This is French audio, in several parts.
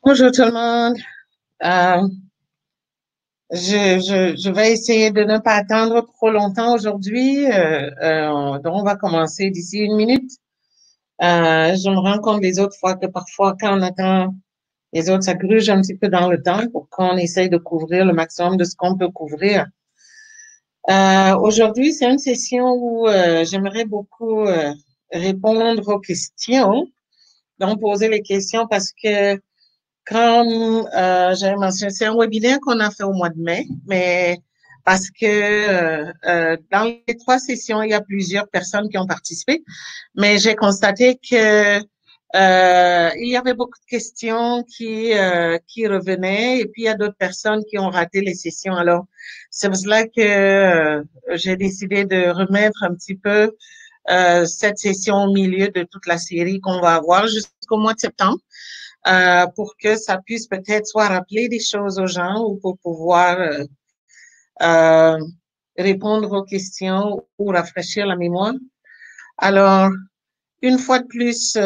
Bonjour tout le monde. Euh, je vais essayer de ne pas attendre trop longtemps aujourd'hui. Donc, on va commencer d'ici une minute. Je me rends compte les autres fois que parfois, quand on attend les autres, ça gruge un petit peu dans le temps pour qu'on essaye de couvrir le maximum de ce qu'on peut couvrir. Aujourd'hui, c'est une session où j'aimerais beaucoup répondre aux questions, donc poser les questions parce que comme j'avais mentionné, c'est un webinaire qu'on a fait au mois de mai, mais parce que dans les trois sessions, il y a plusieurs personnes qui ont participé, mais j'ai constaté que il y avait beaucoup de questions qui revenaient et puis il y a d'autres personnes qui ont raté les sessions. Alors, c'est pour cela que j'ai décidé de remettre un petit peu cette session au milieu de toute la série qu'on va avoir jusqu'au mois de septembre pour que ça puisse peut-être soit rappeler des choses aux gens ou pour pouvoir euh, répondre aux questions ou rafraîchir la mémoire. Alors, une fois de plus,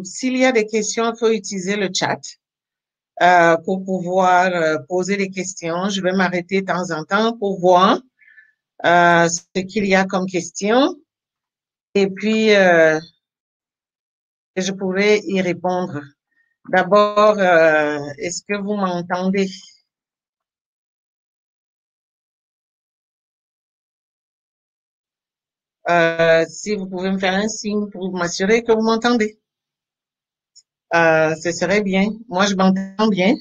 s'il y a des questions, il faut utiliser le chat pour pouvoir poser des questions. Je vais m'arrêter de temps en temps pour voir ce qu'il y a comme question et puis je pourrai y répondre. D'abord, est-ce que vous m'entendez? Si vous pouvez me faire un signe pour m'assurer que vous m'entendez, ce serait bien. Moi, je m'entends bien.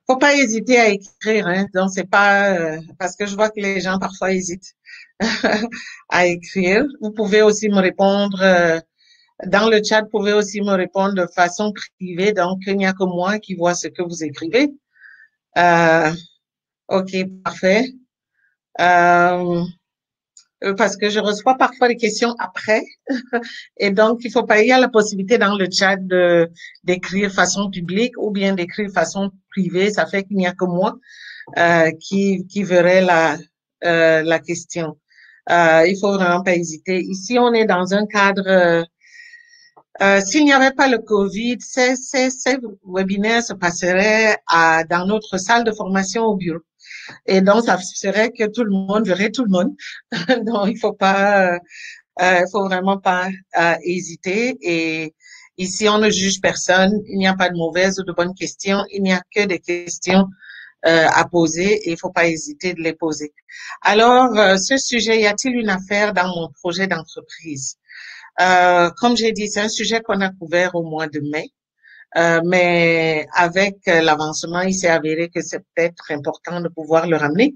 Faut pas hésiter à écrire, hein. Donc, c'est pas parce que je vois que les gens parfois hésitent à écrire. Vous pouvez aussi me répondre dans le chat. Vous pouvez aussi me répondre de façon privée. Donc, il n'y a que moi qui vois ce que vous écrivez. Euh, ok, parfait. Euh, parce que je reçois parfois des questions après. Et donc, il faut pas, il y a la possibilité dans le chat de, d'écrire façon publique ou bien d'écrire façon privée. Ça fait qu'il n'y a que moi, qui verrait la question. Il faut vraiment pas hésiter. Ici, on est dans un cadre, s'il n'y avait pas le Covid, ces webinaires se passeraient dans notre salle de formation au bureau. Et donc, ça serait que tout le monde verrait tout le monde. Donc, il faut vraiment pas hésiter. Et ici, on ne juge personne. Il n'y a pas de mauvaises ou de bonnes questions. Il n'y a que des questions à poser et il faut pas hésiter de les poser. Alors, ce sujet, y a-t-il une affaire dans mon projet d'entreprise? Comme j'ai dit, c'est un sujet qu'on a couvert au mois de mai. Mais avec l'avancement, il s'est avéré que c'est peut-être important de pouvoir le ramener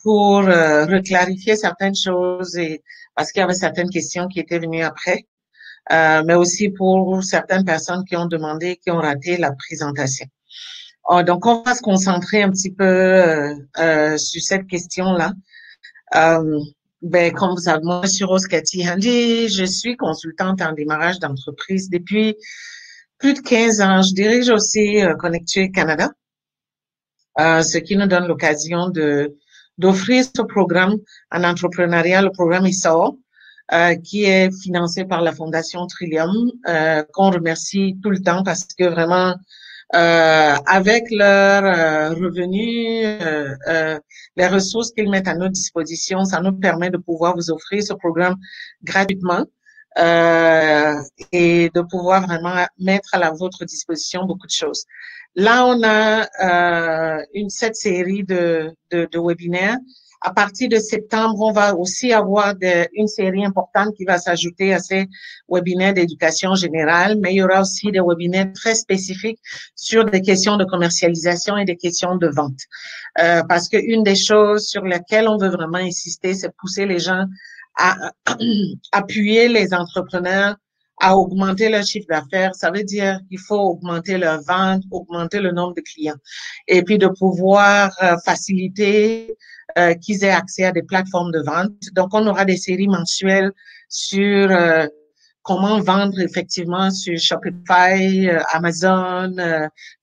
pour reclarifier certaines choses et parce qu'il y avait certaines questions qui étaient venues après, mais aussi pour certaines personnes qui ont demandé, qui ont raté la présentation. Donc, on va se concentrer un petit peu sur cette question-là. Euh, comme vous savez, moi, je suis Rose Cathy Handy, je suis consultante en démarrage d'entreprise depuis plus de 15 ans. Je dirige aussi Connectuer Canada, ce qui nous donne l'occasion d'offrir ce programme en entrepreneuriat, le programme ISAO, qui est financé par la Fondation Trillium, qu'on remercie tout le temps parce que vraiment, avec leurs revenus, les ressources qu'ils mettent à notre disposition, ça nous permet de pouvoir vous offrir ce programme gratuitement euh, et de pouvoir vraiment mettre à votre disposition beaucoup de choses. Là, on a cette série de webinaires. À partir de septembre, on va aussi avoir une série importante qui va s'ajouter à ces webinaires d'éducation générale, mais il y aura aussi des webinaires très spécifiques sur des questions de commercialisation et des questions de vente. Parce qu'une des choses sur lesquelles on veut vraiment insister, c'est pousser les gens à appuyer les entrepreneurs à augmenter leur chiffre d'affaires. Ça veut dire qu'il faut augmenter leur vente, augmenter le nombre de clients et puis de pouvoir faciliter qu'ils aient accès à des plateformes de vente. Donc, on aura des séries mensuelles sur comment vendre effectivement sur Shopify, Amazon,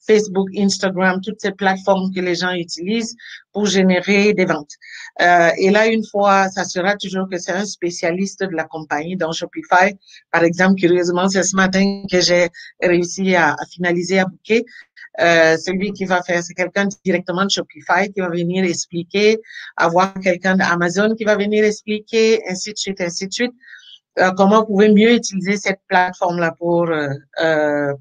Facebook, Instagram, toutes ces plateformes que les gens utilisent pour générer des ventes. Et là, une fois, ça sera toujours que c'est un spécialiste de la compagnie dans Shopify. Par exemple, curieusement, c'est ce matin que j'ai réussi à finaliser, à booker. Celui qui va faire, c'est quelqu'un directement de Shopify qui va venir expliquer, avoir quelqu'un d'Amazon qui va venir expliquer, ainsi de suite, ainsi de suite. Comment vous pouvez mieux utiliser cette plateforme-là pour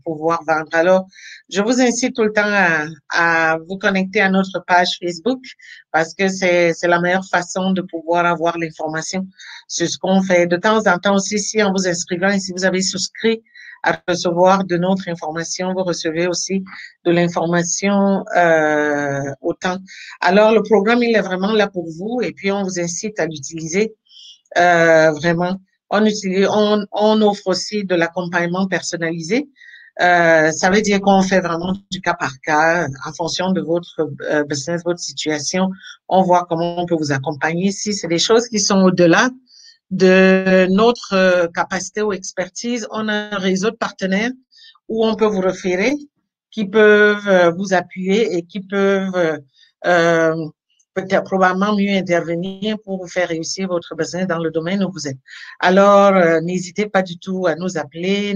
pouvoir vendre. Alors, je vous incite tout le temps à vous connecter à notre page Facebook parce que c'est la meilleure façon de pouvoir avoir l'information sur ce qu'on fait. De temps en temps aussi, si en vous inscrivant et si vous avez souscrit à recevoir de notre information, vous recevez aussi de l'information autant. Alors, le programme, il est vraiment là pour vous et puis on vous incite à l'utiliser vraiment. On offre aussi de l'accompagnement personnalisé. Ça veut dire qu'on fait vraiment du cas par cas en fonction de votre business, votre situation. On voit comment on peut vous accompagner. Si c'est des choses qui sont au-delà de notre capacité ou expertise, on a un réseau de partenaires où on peut vous référer, qui peuvent vous appuyer et qui peuvent peut-être probablement mieux intervenir pour vous faire réussir votre business dans le domaine où vous êtes. Alors, n'hésitez pas du tout à nous appeler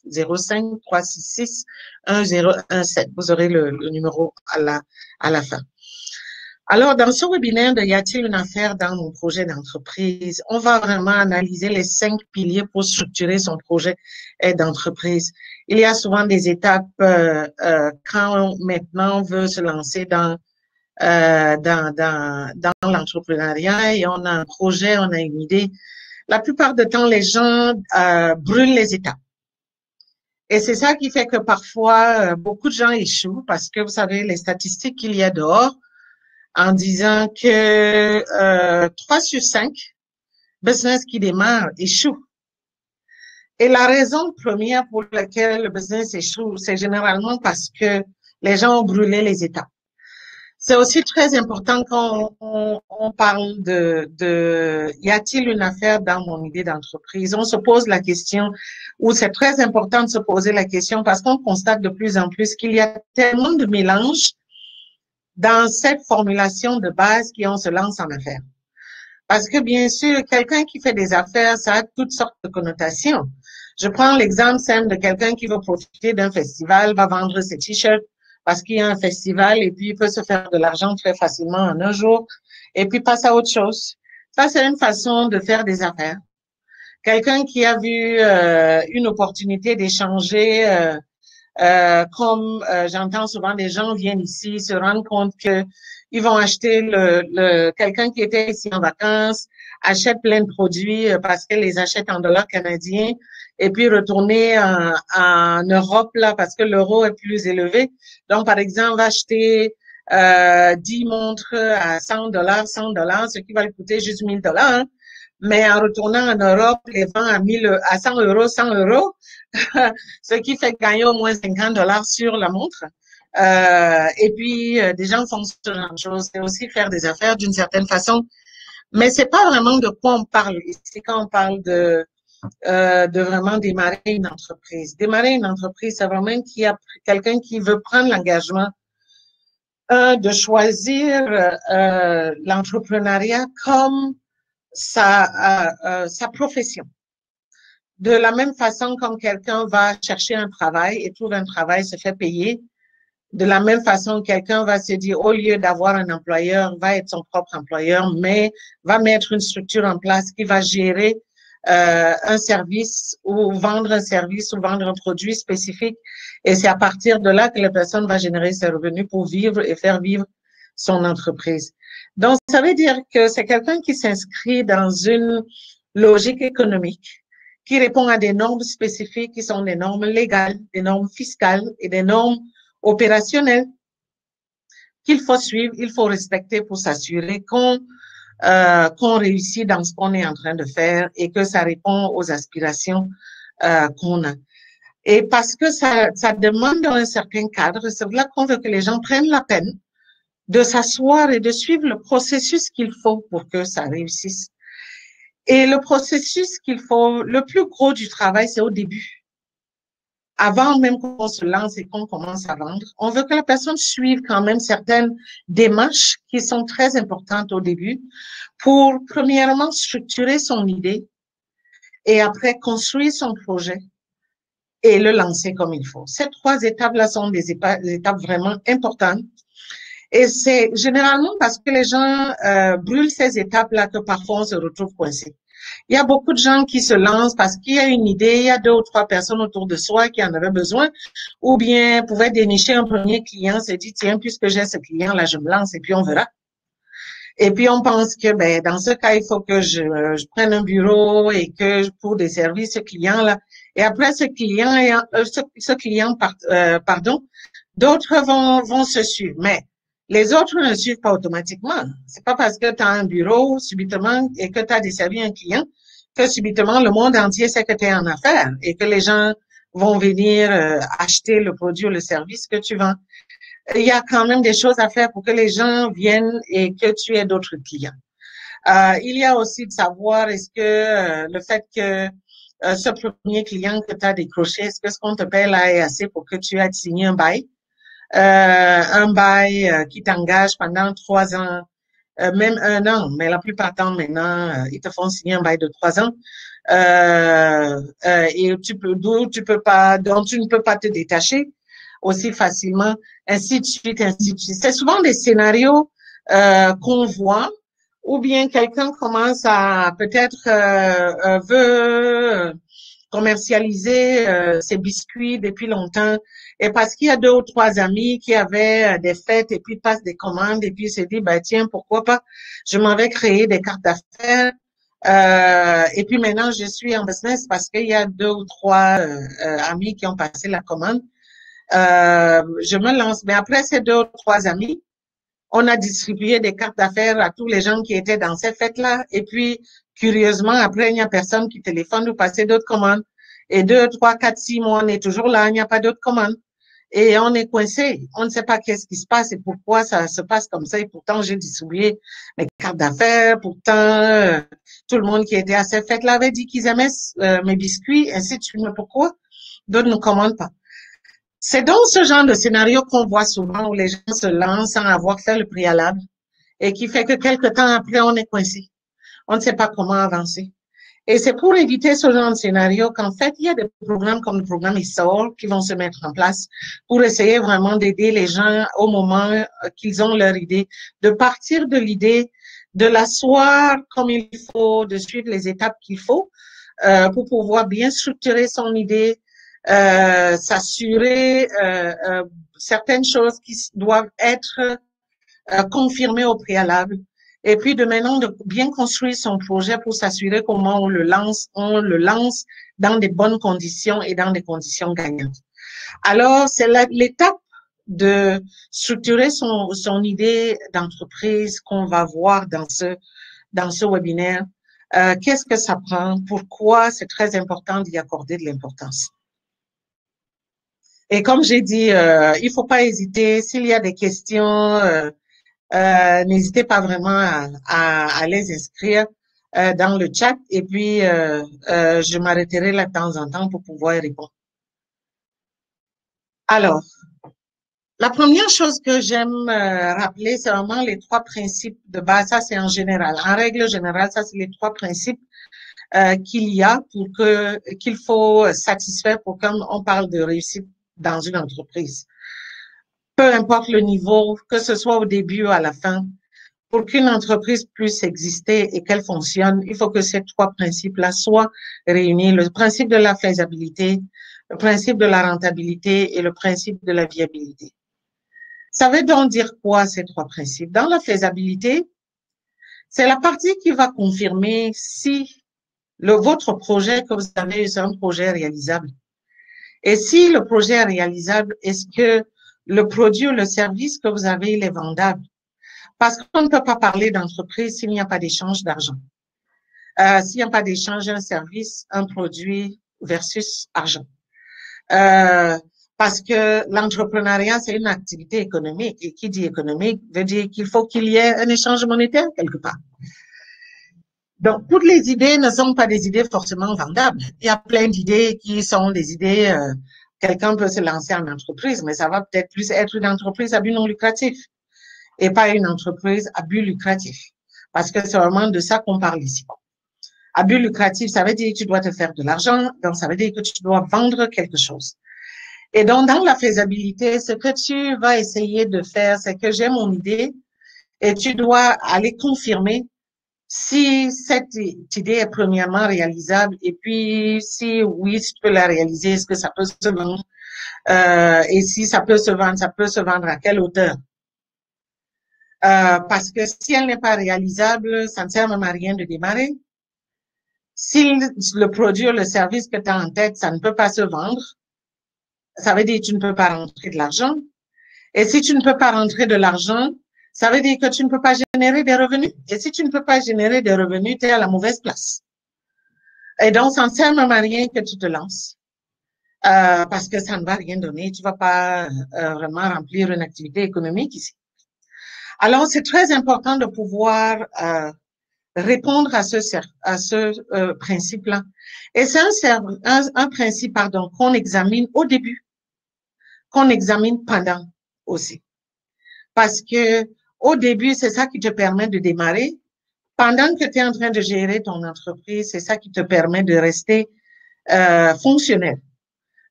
905-366-1017. Vous aurez le numéro à la fin. Alors, dans ce webinaire de Y a-t-il une affaire dans mon projet d'entreprise, on va vraiment analyser les 5 piliers pour structurer son projet d'entreprise. Il y a souvent des étapes quand maintenant on veut se lancer dans l'entrepreneuriat et on a un projet, on a une idée. La plupart du temps, les gens brûlent les étapes. Et c'est ça qui fait que parfois, beaucoup de gens échouent parce que vous savez, les statistiques qu'il y a dehors en disant que 3 sur 5 business qui démarrent échouent. Et la raison première pour laquelle le business échoue, c'est généralement parce que les gens ont brûlé les étapes. C'est aussi très important quand on parle y a-t-il une affaire dans mon idée d'entreprise? On se pose la question, ou c'est très important de se poser la question parce qu'on constate de plus en plus qu'il y a tellement de mélange dans cette formulation de base qu'on se lance en affaires. Parce que bien sûr, quelqu'un qui fait des affaires, ça a toutes sortes de connotations. Je prends l'exemple simple de quelqu'un qui veut profiter d'un festival, va vendre ses t-shirts, parce qu'il y a un festival et puis il peut se faire de l'argent très facilement en un jour et puis passe à autre chose. Ça, c'est une façon de faire des affaires. Quelqu'un qui a vu une opportunité d'échanger, comme j'entends souvent des gens viennent ici, se rendent compte que ils vont acheter quelqu'un qui était ici en vacances, achète plein de produits parce qu'elle les achète en dollars canadiens et puis retourner en Europe là parce que l'euro est plus élevé. Donc, par exemple, va acheter 10 montres à 100 dollars, ce qui va lui coûter juste 1000 dollars. Hein. Mais en retournant en Europe, les vend à 100 euros, 100 euros, ce qui fait gagner au moins 50 dollars sur la montre. Et puis, des gens font ce genre de choses. C'est aussi faire des affaires d'une certaine façon. Mais c'est pas vraiment de quoi on parle. C'est quand on parle de vraiment démarrer une entreprise. Démarrer une entreprise, c'est vraiment quelqu'un qui veut prendre l'engagement de choisir l'entrepreneuriat comme sa profession. De la même façon, comme quelqu'un va chercher un travail et trouve un travail, se fait payer, de la même façon, quelqu'un va se dire, au lieu d'avoir un employeur, va être son propre employeur, mais va mettre une structure en place qui va gérer un service ou vendre un service ou vendre un produit spécifique. Et c'est à partir de là que la personne va générer ses revenus pour vivre et faire vivre son entreprise. Donc, ça veut dire que c'est quelqu'un qui s'inscrit dans une logique économique qui répond à des normes spécifiques qui sont des normes légales, des normes fiscales et des normes opérationnelles qu'il faut suivre, il faut respecter pour s'assurer qu'on réussit dans ce qu'on est en train de faire et que ça répond aux aspirations qu'on a. Et parce que ça demande un certain cadre, c'est là qu'on veut que les gens prennent la peine de s'asseoir et de suivre le processus qu'il faut pour que ça réussisse. Et le processus qu'il faut, le plus gros du travail, c'est au début. Avant même qu'on se lance et qu'on commence à vendre, on veut que la personne suive quand même certaines démarches qui sont très importantes au début pour, premièrement, structurer son idée et après construire son projet et le lancer comme il faut. Ces trois étapes-là sont des étapes vraiment importantes. Et c'est généralement parce que les gens brûlent ces étapes-là que parfois on se retrouve coincé. Il y a beaucoup de gens qui se lancent parce qu'il y a une idée, il y a deux ou trois personnes autour de soi qui en avaient besoin, ou bien pouvaient dénicher un premier client, se dit, tiens, puisque j'ai ce client-là, je me lance et puis on verra. Et puis on pense que ben dans ce cas, il faut que je prenne un bureau et que pour desservir ce client-là. Et après ce client, pardon, d'autres vont se suivre. Mais les autres ne suivent pas automatiquement. C'est pas parce que tu as un bureau subitement et que tu as desservi un client que subitement le monde entier sait que tu es en affaires et que les gens vont venir acheter le produit ou le service que tu vends. Il y a quand même des choses à faire pour que les gens viennent et que tu aies d'autres clients. Il y a aussi de savoir est-ce que le fait que ce premier client que tu as décroché, est-ce que ce qu'on te paie là est assez pour que tu aies signé un bail qui t'engage pendant 3 ans, même 1 an, mais la plupart du temps maintenant, ils te font signer un bail de 3 ans. Et dont tu ne peux pas te détacher aussi facilement, ainsi de suite, ainsi de suite. C'est souvent des scénarios qu'on voit, ou bien quelqu'un commence à peut-être veut commercialiser ses biscuits depuis longtemps, et parce qu'il y a deux ou trois amis qui avaient des fêtes et puis passent des commandes et puis se dit bah tiens pourquoi pas, je m'en vais créer des cartes d'affaires. Et puis maintenant je suis en business parce qu'il y a deux ou trois amis qui ont passé la commande. Je me lance. Mais après ces deux ou trois amis, on a distribué des cartes d'affaires à tous les gens qui étaient dans cette fête-là. Et puis, curieusement, après, il n'y a personne qui téléphone ou passer d'autres commandes. Et 2, 3, 4, 6 mois, on est toujours là, il n'y a pas d'autres commandes. Et on est coincé. On ne sait pas qu'est-ce qui se passe et pourquoi ça se passe comme ça. Et pourtant, j'ai distribué mes cartes d'affaires. Pourtant, tout le monde qui était à cette fête-là avait dit qu'ils aimaient mes biscuits, ainsi de suite. Mais pourquoi d'autres ne commandent pas? C'est dans ce genre de scénario qu'on voit souvent où les gens se lancent sans avoir fait le préalable et qui fait que quelque temps après, on est coincé. On ne sait pas comment avancer. Et c'est pour éviter ce genre de scénario qu'en fait, il y a des programmes comme le programme ISOR qui vont se mettre en place pour essayer vraiment d'aider les gens au moment qu'ils ont leur idée, de partir de l'idée, de l'asseoir comme il faut, de suivre les étapes qu'il faut pour pouvoir bien structurer son idée, s'assurer certaines choses qui doivent être confirmées au préalable. Et puis de maintenant de bien construire son projet pour s'assurer comment on le lance dans des bonnes conditions et dans des conditions gagnantes. Alors c'est l'étape de structurer son idée d'entreprise qu'on va voir dans ce webinaire. Qu'est-ce que ça prend? Pourquoi c'est très important d'y accorder de l'importance? Et comme j'ai dit, il faut pas hésiter. S'il y a des questions, n'hésitez pas vraiment à les inscrire dans le chat. Et puis, je m'arrêterai là de temps en temps pour pouvoir y répondre. Alors, la première chose que j'aime rappeler, c'est vraiment les trois principes de base. Ça, c'est en général. En règle générale, ça, c'est les trois principes qu'il y a qu'il faut satisfaire pour quand on parle de réussite dans une entreprise. Peu importe le niveau, que ce soit au début ou à la fin, pour qu'une entreprise puisse exister et qu'elle fonctionne, il faut que ces trois principes-là soient réunis. Le principe de la faisabilité, le principe de la rentabilité et le principe de la viabilité. Ça veut donc dire quoi, ces trois principes? Dans la faisabilité, c'est la partie qui va confirmer si votre projet que vous avez, est un projet réalisable. Et si le projet est réalisable, est-ce que le produit ou le service que vous avez, il est vendable? Parce qu'on ne peut pas parler d'entreprise s'il n'y a pas d'échange d'argent. S'il n'y a pas d'échange d'un service, un produit versus argent. Parce que l'entrepreneuriat, c'est une activité économique. Et qui dit économique veut dire qu'il faut qu'il y ait un échange monétaire quelque part. Donc, toutes les idées ne sont pas des idées forcément vendables. Il y a plein d'idées qui sont des idées, quelqu'un peut se lancer en entreprise, mais ça va peut-être plus être une entreprise à but non lucratif et pas une entreprise à but lucratif. Parce que c'est vraiment de ça qu'on parle ici. À but lucratif, ça veut dire que tu dois te faire de l'argent, donc ça veut dire que tu dois vendre quelque chose. Et donc, dans la faisabilité, ce que tu vas essayer de faire, c'est que j'ai mon idée et tu dois aller confirmer si cette idée est premièrement réalisable et puis si oui, si tu peux la réaliser, est-ce que ça peut se vendre et si ça peut se vendre à quelle hauteur? Parce que si elle n'est pas réalisable, ça ne sert même à rien de démarrer. Si le produit ou le service que tu as en tête, ça ne peut pas se vendre, ça veut dire que tu ne peux pas rentrer de l'argent. Et si tu ne peux pas rentrer de l'argent, ça veut dire que tu ne peux pas générer des revenus. Et si tu ne peux pas générer des revenus, tu es à la mauvaise place. Et donc, ça ne sert même à rien que tu te lances. Parce que ça ne va rien donner. Tu vas pas vraiment remplir une activité économique ici. Alors, c'est très important de pouvoir répondre à ce principe-là. Et c'est un principe, pardon, qu'on examine au début, qu'on examine pendant aussi. Parce que au début, c'est ça qui te permet de démarrer. Pendant que tu es en train de gérer ton entreprise, c'est ça qui te permet de rester fonctionnel,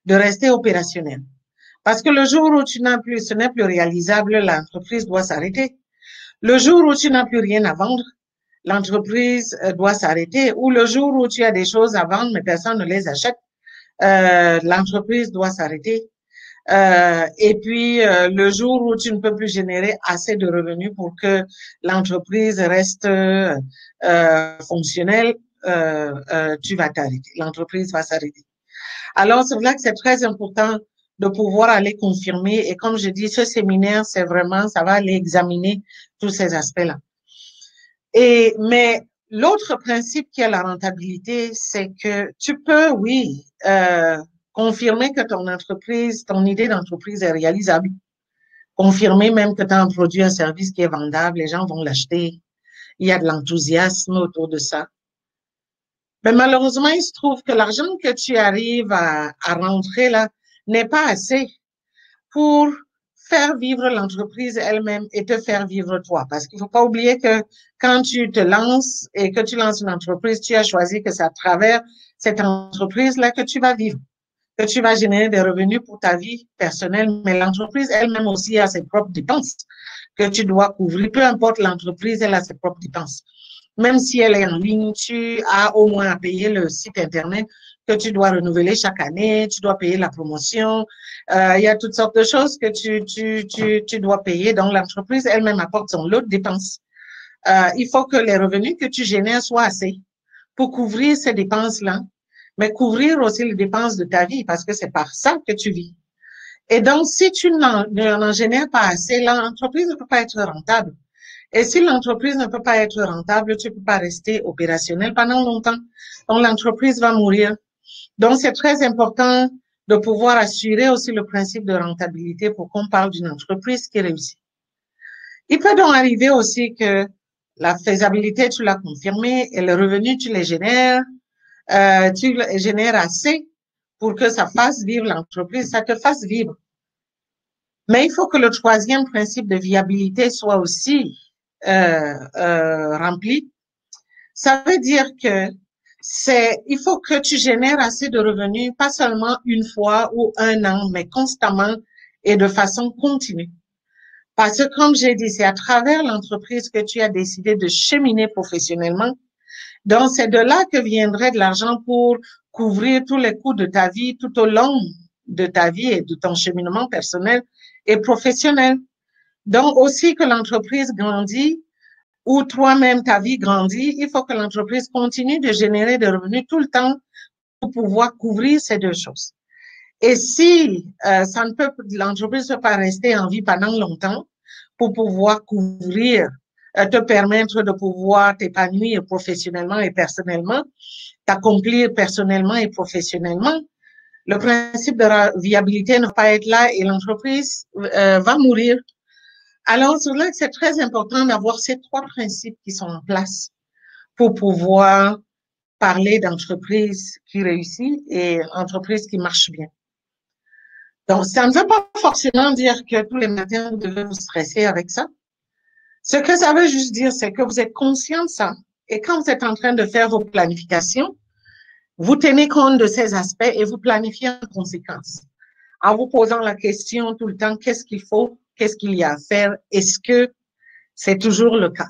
de rester opérationnel. Parce que le jour où tu n'as plus, ce n'est plus réalisable, l'entreprise doit s'arrêter. Le jour où tu n'as plus rien à vendre, l'entreprise doit s'arrêter. Ou le jour où tu as des choses à vendre, mais personne ne les achète, l'entreprise doit s'arrêter. Et puis, le jour où tu ne peux plus générer assez de revenus pour que l'entreprise reste fonctionnelle, tu vas t'arrêter. L'entreprise va s'arrêter. Alors, c'est là que c'est très important de pouvoir aller confirmer. Et comme je dis, ce séminaire, c'est vraiment, ça va aller examiner tous ces aspects-là. Mais l'autre principe qui est la rentabilité, c'est que tu peux, oui, confirmer que ton entreprise, ton idée d'entreprise est réalisable. Confirmer même que tu as un produit, un service qui est vendable, les gens vont l'acheter. Il y a de l'enthousiasme autour de ça. Mais malheureusement, il se trouve que l'argent que tu arrives à rentrer là n'est pas assez pour faire vivre l'entreprise elle-même et te faire vivre toi. Parce qu'il faut pas oublier que quand tu te lances et que tu lances une entreprise, tu as choisi que c'est à travers cette entreprise-là que tu vas vivre, que tu vas générer des revenus pour ta vie personnelle. Mais l'entreprise elle-même aussi a ses propres dépenses que tu dois couvrir. Peu importe l'entreprise, elle a ses propres dépenses. Même si elle est en ligne, tu as au moins à payer le site Internet que tu dois renouveler chaque année, tu dois payer la promotion. Il y a toutes sortes de choses que tu dois payer. Donc, l'entreprise elle-même apporte son lot de dépenses. Il faut que les revenus que tu génères soient assez pour couvrir ces dépenses-là, mais couvrir aussi les dépenses de ta vie parce que c'est par ça que tu vis. Et donc, si tu n'en génères pas assez, l'entreprise ne peut pas être rentable. Et si l'entreprise ne peut pas être rentable, tu ne peux pas rester opérationnel pendant longtemps. Donc, l'entreprise va mourir. Donc, c'est très important de pouvoir assurer aussi le principe de rentabilité pour qu'on parle d'une entreprise qui réussit. Il peut donc arriver aussi que la faisabilité, tu l'as confirmé, et le revenu, tu les génères, tu génères assez pour que ça fasse vivre l'entreprise, ça te fasse vivre. Mais il faut que le troisième principe de viabilité soit aussi rempli. Ça veut dire que il faut que tu génères assez de revenus, pas seulement une fois ou un an, mais constamment et de façon continue. Parce que, comme j'ai dit, c'est à travers l'entreprise que tu as décidé de cheminer professionnellement. Donc, c'est de là que viendrait de l'argent pour couvrir tous les coûts de ta vie tout au long de ta vie et de ton cheminement personnel et professionnel. Donc, aussi que l'entreprise grandit ou toi-même ta vie grandit, il faut que l'entreprise continue de générer des revenus tout le temps pour pouvoir couvrir ces deux choses. Et si l'entreprise ne peut pas rester en vie pendant longtemps pour pouvoir couvrir, te permettre de pouvoir t'épanouir professionnellement et personnellement, t'accomplir personnellement et professionnellement, le principe de la viabilité ne va pas être là et l'entreprise va mourir. Alors, c'est là que c'est très important d'avoir ces trois principes qui sont en place pour pouvoir parler d'entreprise qui réussit et entreprise qui marche bien. Donc, ça ne veut pas forcément dire que tous les matins, vous devez vous stresser avec ça. Ce que ça veut juste dire, c'est que vous êtes conscient de ça. Et quand vous êtes en train de faire vos planifications, vous tenez compte de ces aspects et vous planifiez en conséquence. En vous posant la question tout le temps, qu'est-ce qu'il faut, qu'est-ce qu'il y a à faire, est-ce que c'est toujours le cas?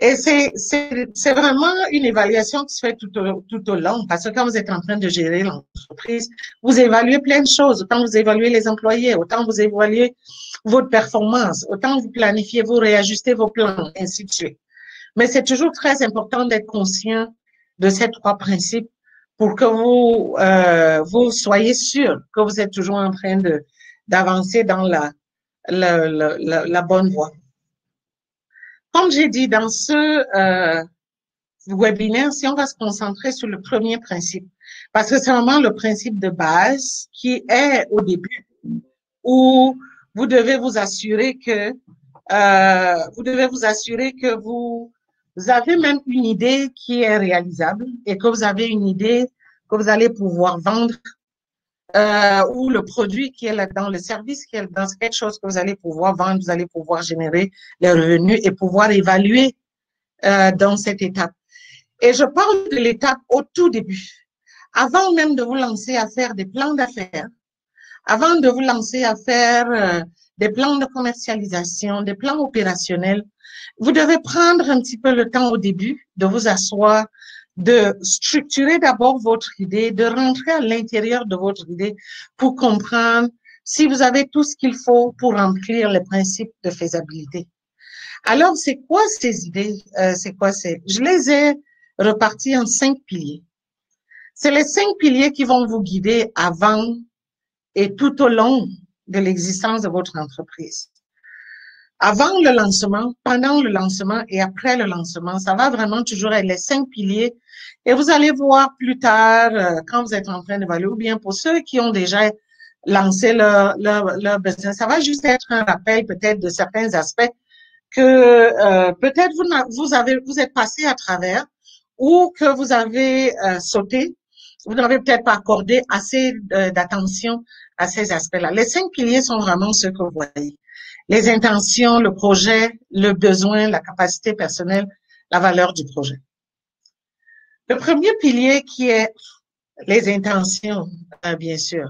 Et c'est vraiment une évaluation qui se fait tout au long, parce que quand vous êtes en train de gérer l'entreprise, vous évaluez plein de choses. Autant vous évaluez les employés, autant vous évaluez votre performance, autant vous planifiez, vous réajustez vos plans, ainsi de suite. Mais c'est toujours très important d'être conscient de ces trois principes pour que vous soyez sûr que vous êtes toujours en train d'avancer dans la bonne voie. Comme j'ai dit dans ce webinaire, si on va se concentrer sur le premier principe, parce que c'est vraiment le principe de base qui est au début, où vous devez vous assurer que vous avez même une idée qui est réalisable et que vous avez une idée que vous allez pouvoir vendre ou le produit qui est là-dedans, le service qui est dans quelque chose que vous allez pouvoir vendre, vous allez pouvoir générer les revenus et pouvoir évaluer dans cette étape. Et je parle de l'étape au tout début. Avant même de vous lancer à faire des plans d'affaires, avant de vous lancer à faire des plans de commercialisation, des plans opérationnels, vous devez prendre un petit peu le temps au début de vous asseoir, de structurer d'abord votre idée, de rentrer à l'intérieur de votre idée pour comprendre si vous avez tout ce qu'il faut pour remplir les principes de faisabilité. Alors, c'est quoi ces idées? Je les ai reparties en 5 piliers. C'est les 5 piliers qui vont vous guider avant et tout au long de l'existence de votre entreprise. Avant le lancement, pendant le lancement et après le lancement, ça va vraiment toujours être les 5 piliers. Et vous allez voir plus tard, quand vous êtes en train d'évaluer, ou bien pour ceux qui ont déjà lancé leur business, ça va juste être un rappel peut-être de certains aspects que peut-être vous êtes passé à travers ou que vous avez sauté. Vous n'avez peut-être pas accordé assez d'attention à ces aspects-là. Les 5 piliers sont vraiment ceux que vous voyez. Les intentions, le projet, le besoin, la capacité personnelle, la valeur du projet. Le premier pilier qui est les intentions, bien sûr.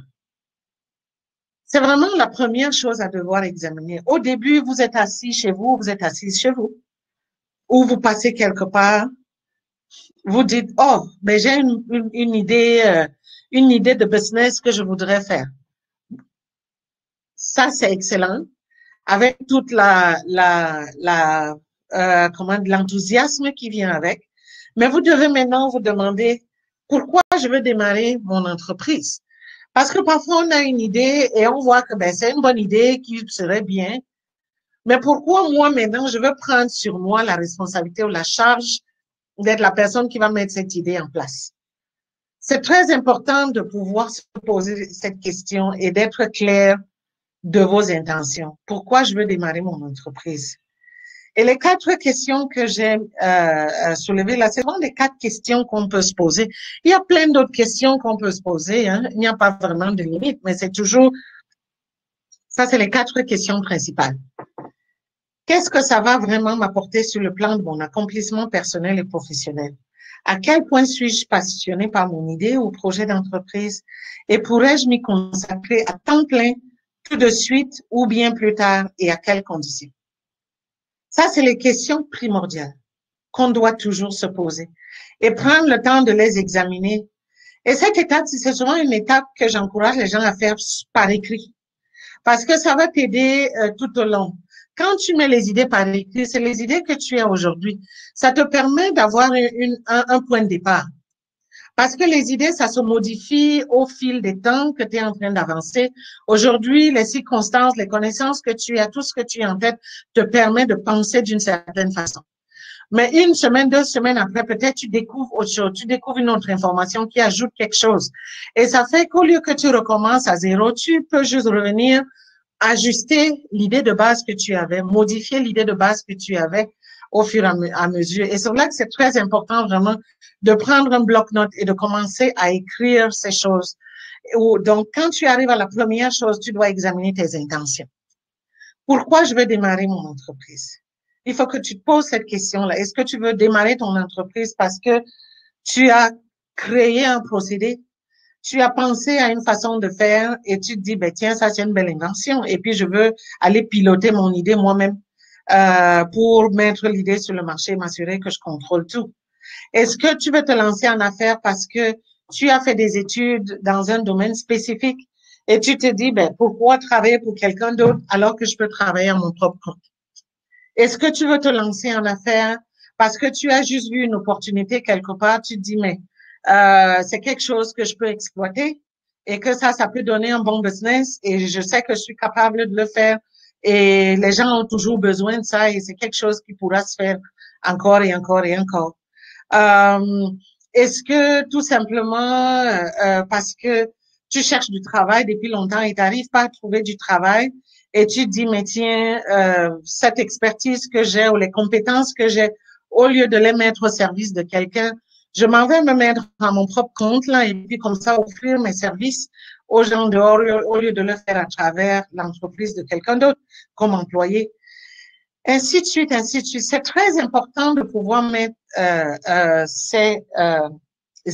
C'est vraiment la première chose à devoir examiner. Au début, vous êtes assis chez vous, vous êtes assise chez vous, ou vous passez quelque part, vous dites, oh, mais j'ai une idée de business que je voudrais faire. Ça, c'est excellent. Avec toute l'enthousiasme qui vient avec. Mais vous devez maintenant vous demander pourquoi je veux démarrer mon entreprise. Parce que parfois, on a une idée et on voit que c'est une bonne idée qui serait bien. Mais pourquoi moi, maintenant, je veux prendre sur moi la responsabilité ou la charge d'être la personne qui va mettre cette idée en place? C'est très important de pouvoir se poser cette question et d'être clair de vos intentions. Pourquoi je veux démarrer mon entreprise? Et les 4 questions que j'ai soulevées là, c'est vraiment les 4 questions qu'on peut se poser. Il y a plein d'autres questions qu'on peut se poser, hein. Il n'y a pas vraiment de limite, mais c'est toujours, ça c'est les 4 questions principales. Qu'est-ce que ça va vraiment m'apporter sur le plan de mon accomplissement personnel et professionnel? À quel point suis-je passionné par mon idée ou projet d'entreprise et pourrais-je m'y consacrer à temps plein tout de suite ou bien plus tard et à quelles conditions? Ça, c'est les questions primordiales qu'on doit toujours se poser et prendre le temps de les examiner. Et cette étape, c'est souvent une étape que j'encourage les gens à faire par écrit parce que ça va t'aider tout au long. Quand tu mets les idées par écrit, c'est les idées que tu as aujourd'hui. Ça te permet d'avoir un point de départ. Parce que les idées, ça se modifie au fil des temps que tu es en train d'avancer. Aujourd'hui, les circonstances, les connaissances que tu as, tout ce que tu as en tête te permet de penser d'une certaine façon. Mais 1 semaine, 2 semaines après, peut-être tu découvres autre chose, tu découvres une autre information qui ajoute quelque chose. Et ça fait qu'au lieu que tu recommences à zéro, tu peux juste revenir, ajuster l'idée de base que tu avais, modifier l'idée de base que tu avais au fur et à mesure. Et c'est là que c'est très important vraiment de prendre un bloc-notes et de commencer à écrire ces choses. Donc, quand tu arrives à la première chose, tu dois examiner tes intentions. Pourquoi je veux démarrer mon entreprise? Il faut que tu te poses cette question-là. Est-ce que tu veux démarrer ton entreprise parce que tu as créé un procédé, tu as pensé à une façon de faire et tu te dis, ben tiens, ça c'est une belle invention. Et puis je veux aller piloter mon idée moi-même pour mettre l'idée sur le marché et m'assurer que je contrôle tout. Est-ce que tu veux te lancer en affaires parce que tu as fait des études dans un domaine spécifique et tu te dis, ben pourquoi travailler pour quelqu'un d'autre alors que je peux travailler à mon propre compte? Est-ce que tu veux te lancer en affaires parce que tu as juste vu une opportunité quelque part, tu te dis, mais c'est quelque chose que je peux exploiter et que ça peut donner un bon business et je sais que je suis capable de le faire et les gens ont toujours besoin de ça et c'est quelque chose qui pourra se faire encore et encore et encore. Est-ce que tout simplement parce que tu cherches du travail depuis longtemps et tu n'arrives pas à trouver du travail et tu te dis, mais tiens, cette expertise que j'ai ou les compétences que j'ai, au lieu de les mettre au service de quelqu'un, je m'en vais me mettre à mon propre compte là et puis comme ça offrir mes services aux gens dehors au lieu de le faire à travers l'entreprise de quelqu'un d'autre comme employé. Ainsi de suite, ainsi de suite. C'est très important de pouvoir mettre ces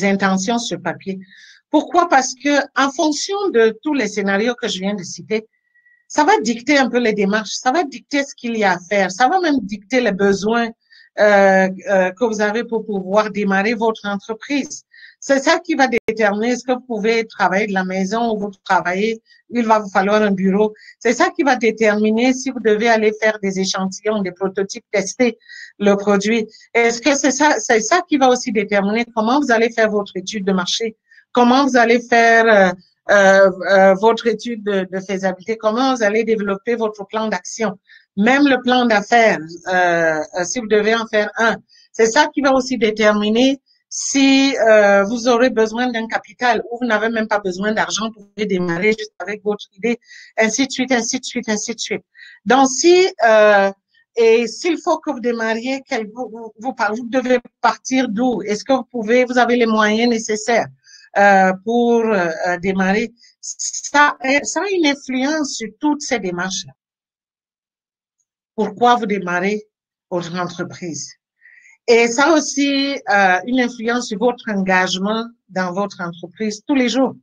intentions sur papier. Pourquoi? Parce que en fonction de tous les scénarios que je viens de citer, ça va dicter un peu les démarches, ça va dicter ce qu'il y a à faire, ça va même dicter les besoins que vous avez pour pouvoir démarrer votre entreprise. C'est ça qui va déterminer est-ce que vous pouvez travailler de la maison ou vous travaillez, il va vous falloir un bureau. C'est ça qui va déterminer si vous devez aller faire des échantillons, des prototypes, tester le produit. Est-ce que c'est ça qui va aussi déterminer comment vous allez faire votre étude de marché, comment vous allez faire votre étude de faisabilité, comment vous allez développer votre plan d'action, même le plan d'affaires, si vous devez en faire un. C'est ça qui va aussi déterminer si vous aurez besoin d'un capital ou vous n'avez même pas besoin d'argent pour démarrer juste avec votre idée, ainsi de suite, ainsi de suite, ainsi de suite. Donc, et s'il faut que vous démarriez, vous devez partir d'où? Est-ce que vous avez les moyens nécessaires pour démarrer? Ça a une influence sur toutes ces démarches-là. Pourquoi vous démarrez votre entreprise? Et ça a aussi une influence sur votre engagement dans votre entreprise tous les jours.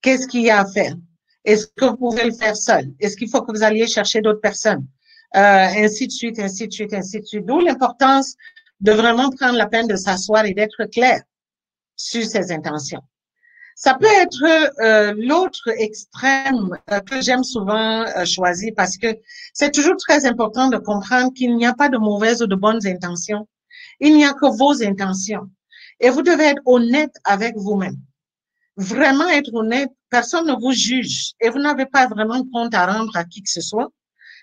Qu'est-ce qu'il y a à faire? Est-ce que vous pouvez le faire seul? Est-ce qu'il faut que vous alliez chercher d'autres personnes? Ainsi de suite, ainsi de suite, ainsi de suite. D'où l'importance de vraiment prendre la peine de s'asseoir et d'être clair sur ses intentions. Ça peut être l'autre extrême que j'aime souvent choisir parce que c'est toujours très important de comprendre qu'il n'y a pas de mauvaises ou de bonnes intentions. Il n'y a que vos intentions. Et vous devez être honnête avec vous-même. Vraiment être honnête. Personne ne vous juge et vous n'avez pas vraiment de compte à rendre à qui que ce soit.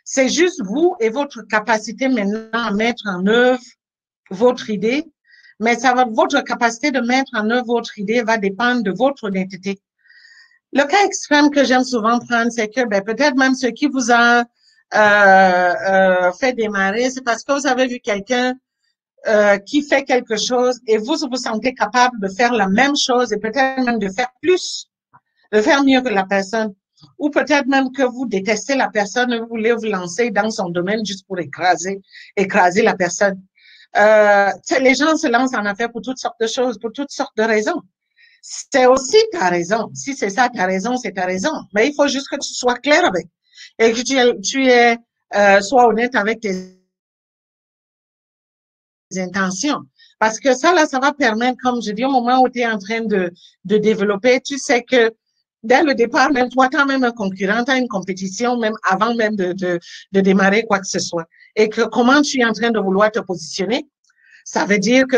C'est juste vous et votre capacité maintenant à mettre en œuvre votre idée. Mais votre capacité de mettre en œuvre votre idée va dépendre de votre honnêteté. Le cas extrême que j'aime souvent prendre, c'est que peut-être même ce qui vous a fait démarrer, c'est parce que vous avez vu quelqu'un qui fait quelque chose et vous vous sentez capable de faire la même chose et peut-être même de faire plus, de faire mieux que la personne. Ou peut-être même que vous détestez la personne et vous voulez vous lancer dans son domaine juste pour écraser la personne. Les gens se lancent en affaires pour toutes sortes de choses, pour toutes sortes de raisons. C'est aussi ta raison. Si c'est ça ta raison, c'est ta raison. Mais il faut juste que tu sois clair avec et que sois honnête avec tes intentions. Parce que ça, là, ça va permettre, comme je dis, au moment où tu es en train de développer, tu sais que dès le départ, même toi, tu as même un concurrent, tu as une compétition, même avant même de démarrer quoi que ce soit. Et que comment tu es en train de vouloir te positionner, ça veut dire que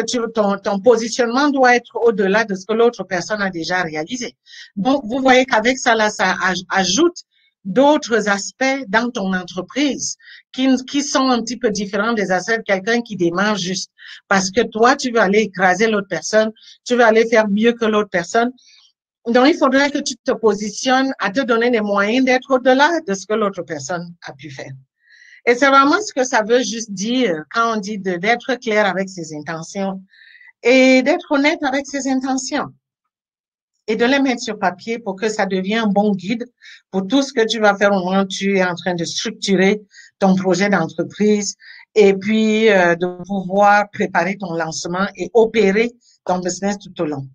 ton positionnement doit être au-delà de ce que l'autre personne a déjà réalisé. Donc, vous voyez qu'avec ça, là, ça ajoute d'autres aspects dans ton entreprise qui sont un petit peu différents des aspects de quelqu'un qui démarre juste. Parce que toi, tu veux aller écraser l'autre personne, tu veux aller faire mieux que l'autre personne. Donc, il faudrait que tu te positionnes à te donner les moyens d'être au-delà de ce que l'autre personne a pu faire. Et c'est vraiment ce que ça veut juste dire quand on dit d'être clair avec ses intentions et d'être honnête avec ses intentions et de les mettre sur papier pour que ça devienne un bon guide pour tout ce que tu vas faire au moment où tu es en train de structurer ton projet d'entreprise et puis de pouvoir préparer ton lancement et opérer ton business tout au long.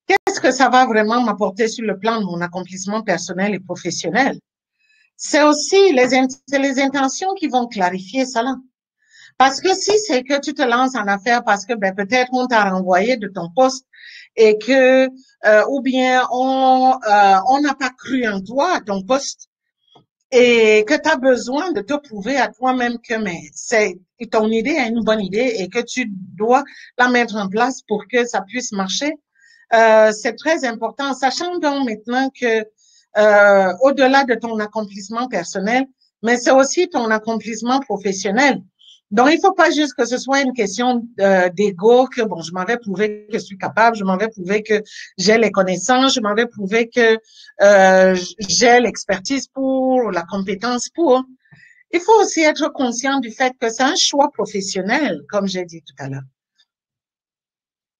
Qu'est-ce que ça va vraiment m'apporter sur le plan de mon accomplissement personnel et professionnel? C'est aussi les intentions qui vont clarifier cela. Parce que si c'est que tu te lances en affaires parce que ben, peut-être on t'a renvoyé de ton poste et que ou bien on n'a pas cru en toi à ton poste et que tu as besoin de te prouver à toi-même que mais c'est ton idée est une bonne idée et que tu dois la mettre en place pour que ça puisse marcher, c'est très important, sachant donc maintenant que au-delà de ton accomplissement personnel, mais c'est aussi ton accomplissement professionnel. Donc, il faut pas juste que ce soit une question d'ego, que bon, je m'avais prouvé que je suis capable, je m'avais prouvé que j'ai les connaissances, je m'avais prouvé que j'ai l'expertise pour, la compétence pour. Il faut aussi être conscient du fait que c'est un choix professionnel, comme j'ai dit tout à l'heure.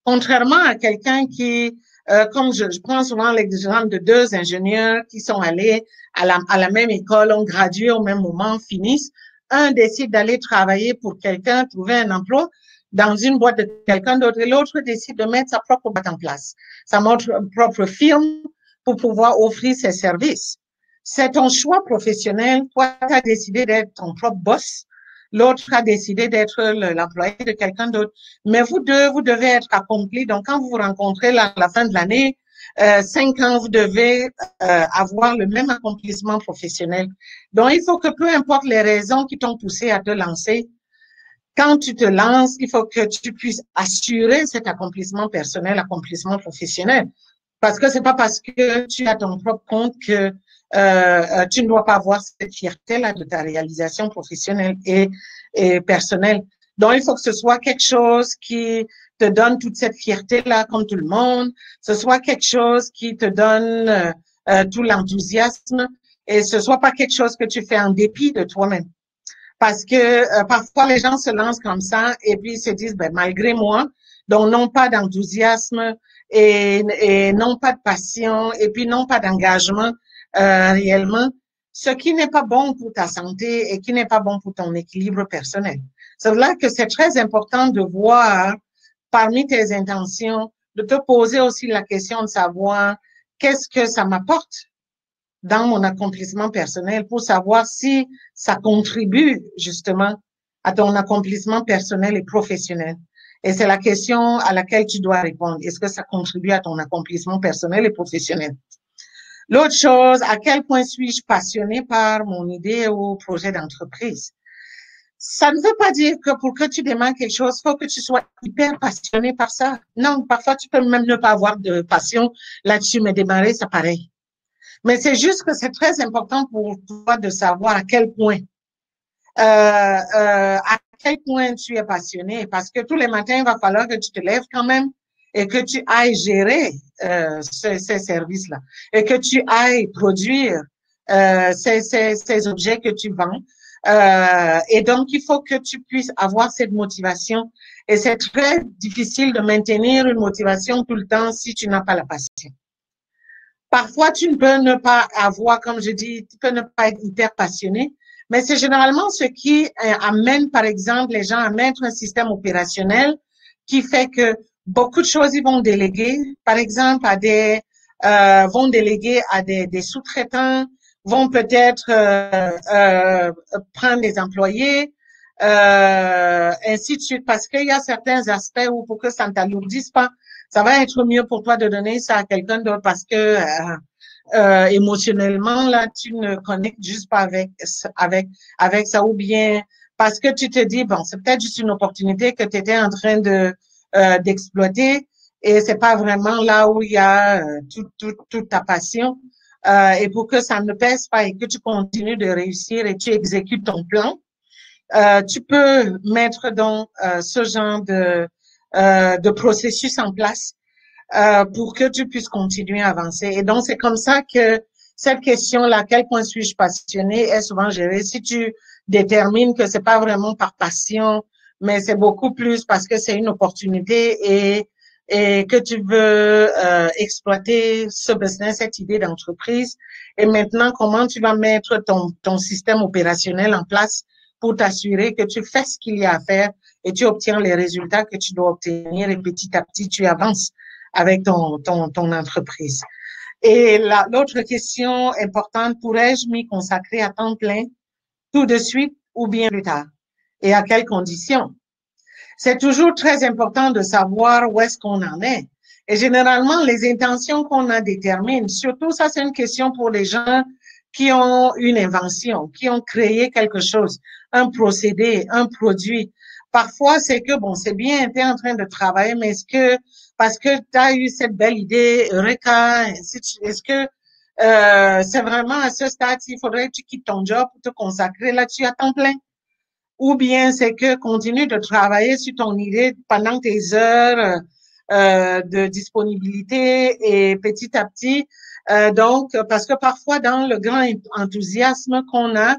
Contrairement à quelqu'un qui, comme je prends souvent l'exemple de deux ingénieurs qui sont allés à la même école, ont gradué au même moment, finissent. Un décide d'aller travailler pour quelqu'un, trouver un emploi dans une boîte de quelqu'un d'autre et l'autre décide de mettre sa propre boîte en place, sa propre firme pour pouvoir offrir ses services. C'est ton choix professionnel. Toi, tu as décidé d'être ton propre boss. L'autre a décidé d'être l'employé de quelqu'un d'autre. Mais vous deux, vous devez être accomplis. Donc, quand vous vous rencontrez à la fin de l'année, 5 ans, vous devez avoir le même accomplissement professionnel. Donc, il faut que peu importe les raisons qui t'ont poussé à te lancer, quand tu te lances, il faut que tu puisses assurer cet accomplissement personnel, accomplissement professionnel. Parce que c'est pas parce que tu as ton propre compte que tu ne dois pas avoir cette fierté-là de ta réalisation professionnelle et personnelle. Donc, il faut que ce soit quelque chose qui te donne toute cette fierté-là comme tout le monde, ce soit quelque chose qui te donne tout l'enthousiasme et ce soit pas quelque chose que tu fais en dépit de toi-même. Parce que parfois, les gens se lancent comme ça et puis ils se disent, ben, malgré moi, donc non pas d'enthousiasme et non pas de passion et puis non pas d'engagement réellement, ce qui n'est pas bon pour ta santé et qui n'est pas bon pour ton équilibre personnel. C'est là que c'est très important de voir parmi tes intentions, de te poser aussi la question de savoir qu'est-ce que ça m'apporte dans mon accomplissement personnel pour savoir si ça contribue justement à ton accomplissement personnel et professionnel. Et c'est la question à laquelle tu dois répondre. Est-ce que ça contribue à ton accomplissement personnel et professionnel? L'autre chose, à quel point suis-je passionné par mon idée ou projet d'entreprise? Ça ne veut pas dire que pour que tu démarres quelque chose, il faut que tu sois hyper passionné par ça. Non, parfois tu peux même ne pas avoir de passion là-dessus, mais démarrer, c'est pareil. Mais c'est juste que c'est très important pour toi de savoir à quel point tu es passionné, parce que tous les matins, il va falloir que tu te lèves quand même et que tu ailles gérer ces services-là et que tu ailles produire ces objets que tu vends. Et donc, il faut que tu puisses avoir cette motivation. Et c'est très difficile de maintenir une motivation tout le temps si tu n'as pas la passion. Parfois, tu ne peux ne pas avoir, comme je dis, tu peux ne pas être hyper passionné, mais c'est généralement ce qui amène, par exemple, les gens à mettre un système opérationnel qui fait que beaucoup de choses, ils vont déléguer, par exemple, vont déléguer à des sous-traitants, vont peut-être prendre des employés, ainsi de suite, parce qu'il y a certains aspects où pour que ça ne t'alourdisse pas, ça va être mieux pour toi de donner ça à quelqu'un d'autre parce que émotionnellement, là, tu ne connectes juste pas avec ça ou bien parce que tu te dis, bon, c'est peut-être juste une opportunité que tu étais en train d'exploiter et c'est pas vraiment là où il y a toute ta passion. Et pour que ça ne pèse pas et que tu continues de réussir et tu exécutes ton plan, tu peux mettre donc ce genre de processus en place pour que tu puisses continuer à avancer. Et donc, c'est comme ça que cette question-là, à quel point suis-je passionné, est souvent gérée. Si tu détermines que c'est pas vraiment par passion, mais c'est beaucoup plus parce que c'est une opportunité et que tu veux exploiter ce business, cette idée d'entreprise. Et maintenant, comment tu vas mettre ton système opérationnel en place pour t'assurer que tu fais ce qu'il y a à faire et tu obtiens les résultats que tu dois obtenir et petit à petit, tu avances avec ton entreprise. Et l'autre question importante, pourrais-je m'y consacrer à temps plein tout de suite ou bien plus tard? Et à quelles conditions? C'est toujours très important de savoir où est-ce qu'on en est. Et généralement, les intentions qu'on a déterminent, surtout ça, c'est une question pour les gens qui ont une invention, qui ont créé quelque chose, un procédé, un produit. Parfois, c'est que, bon, c'est bien, tu es en train de travailler, mais est-ce que, parce que tu as eu cette belle idée, Eureka, est-ce que c'est vraiment à ce stade, il faudrait que tu quittes ton job pour te consacrer là-dessus à temps plein? Ou bien c'est que continue de travailler sur ton idée pendant tes heures de disponibilité et petit à petit. Donc, parce que parfois dans le grand enthousiasme qu'on a,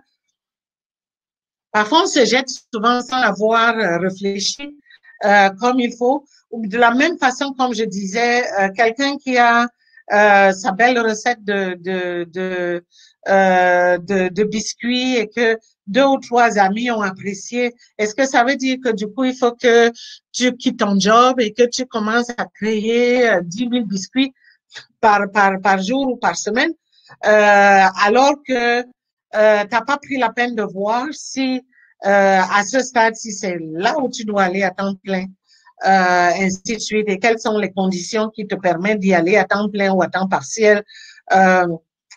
parfois on se jette souvent sans avoir réfléchi comme il faut. Ou de la même façon, comme je disais, quelqu'un qui a sa belle recette de biscuits et que deux ou trois amis ont apprécié, est-ce que ça veut dire que du coup, il faut que tu quittes ton job et que tu commences à créer 10 000 biscuits par jour ou par semaine, alors que t'as pas pris la peine de voir si à ce stade, si c'est là où tu dois aller à temps plein, ainsi de suite, et quelles sont les conditions qui te permettent d'y aller à temps plein ou à temps partiel. Euh,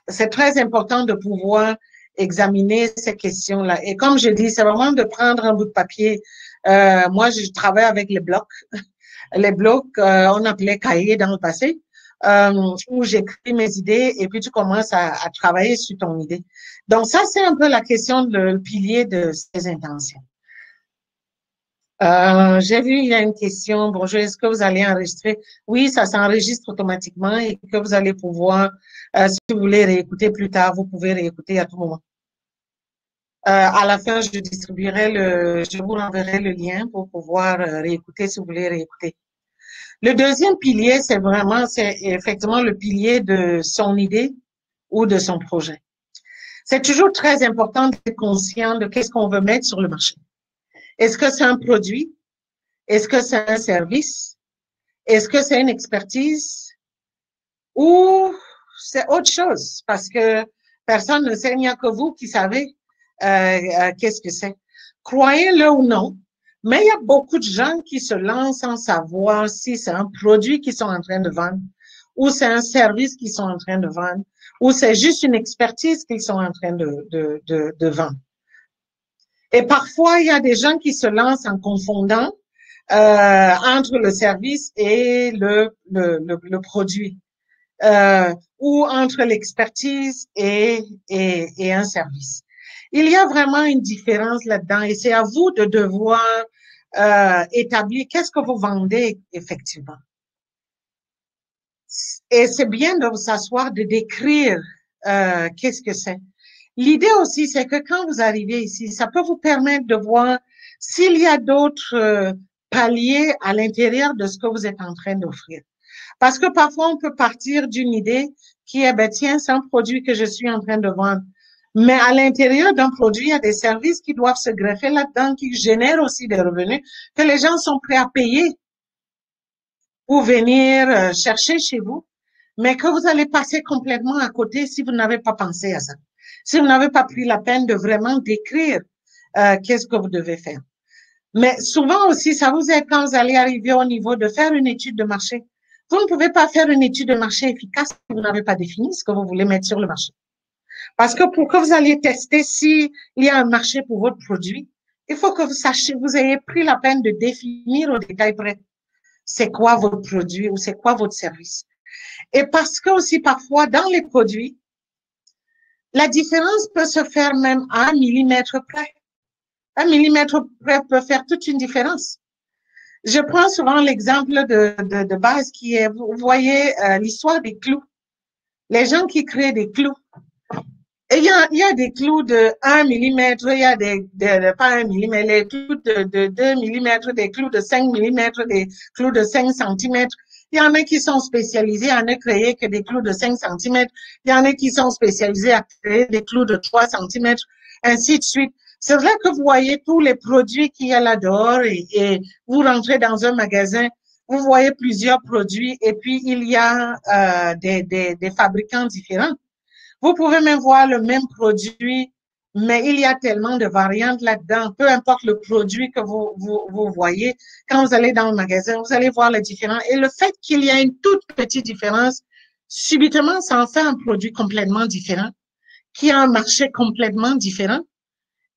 c'est très important de pouvoir examiner ces questions-là. Et comme je dis, c'est vraiment de prendre un bout de papier. Moi, je travaille avec les blocs. Les blocs, on appelait cahiers dans le passé, où j'écris mes idées et puis tu commences à travailler sur ton idée. Donc ça, c'est un peu la question, le pilier de ces intentions. J'ai vu, il y a une question. Bonjour, est-ce que vous allez enregistrer? Oui, ça s'enregistre automatiquement et que vous allez pouvoir, si vous voulez réécouter plus tard, vous pouvez réécouter à tout moment. À la fin, je vous renverrai le lien pour pouvoir réécouter si vous voulez réécouter. Le deuxième pilier, c'est effectivement le pilier de son idée ou de son projet. C'est toujours très important d'être conscient de qu'est-ce qu'on veut mettre sur le marché. Est-ce que c'est un produit? Est-ce que c'est un service? Est-ce que c'est une expertise? Ou c'est autre chose? Parce que personne ne sait, il n'y a que vous qui savez qu'est-ce que c'est. Croyez-le ou non, mais il y a beaucoup de gens qui se lancent sans savoir si c'est un produit qu'ils sont en train de vendre, ou c'est un service qu'ils sont en train de vendre, ou c'est juste une expertise qu'ils sont en train de vendre. Et parfois, il y a des gens qui se lancent en confondant entre le service et le produit, ou entre l'expertise et un service. Il y a vraiment une différence là-dedans et c'est à vous de devoir établir qu'est-ce que vous vendez effectivement. Et c'est bien de vous asseoir, de décrire qu'est-ce que c'est. L'idée aussi, c'est que quand vous arrivez ici, ça peut vous permettre de voir s'il y a d'autres paliers à l'intérieur de ce que vous êtes en train d'offrir. Parce que parfois, on peut partir d'une idée qui est, ben tiens, c'est un produit que je suis en train de vendre. Mais à l'intérieur d'un produit, il y a des services qui doivent se greffer là-dedans, qui génèrent aussi des revenus que les gens sont prêts à payer pour venir chercher chez vous, mais que vous allez passer complètement à côté si vous n'avez pas pensé à ça. Si vous n'avez pas pris la peine de vraiment décrire qu'est-ce que vous devez faire. Mais souvent aussi, ça vous aide quand vous allez arriver au niveau de faire une étude de marché. Vous ne pouvez pas faire une étude de marché efficace si vous n'avez pas défini ce que vous voulez mettre sur le marché. Parce que pour que vous alliez tester s'il y a un marché pour votre produit, il faut que vous sachiez, vous ayez pris la peine de définir au détail près c'est quoi votre produit ou c'est quoi votre service. Et parce que aussi parfois dans les produits, la différence peut se faire même à 1 millimètre près. 1 millimètre près peut faire toute une différence. Je prends souvent l'exemple de base qui est, vous voyez l'histoire des clous. Les gens qui créent des clous, Et il y a des clous de 1 millimètre, il y a pas 1 millimètre, les clous de 2 millimètres, des clous de 5 millimètres, des clous de 5 centimètres. Il y en a qui sont spécialisés à ne créer que des clous de 5 centimètres. Il y en a qui sont spécialisés à créer des clous de 3 centimètres, ainsi de suite. C'est vrai que vous voyez tous les produits qu'il y a là dehors et vous rentrez dans un magasin, vous voyez plusieurs produits et puis il y a des fabricants différents. Vous pouvez même voir le même produit, mais il y a tellement de variantes là-dedans. Peu importe le produit que vous voyez, quand vous allez dans le magasin, vous allez voir les différences. Et le fait qu'il y a une toute petite différence, subitement, ça en fait un produit complètement différent, qui a un marché complètement différent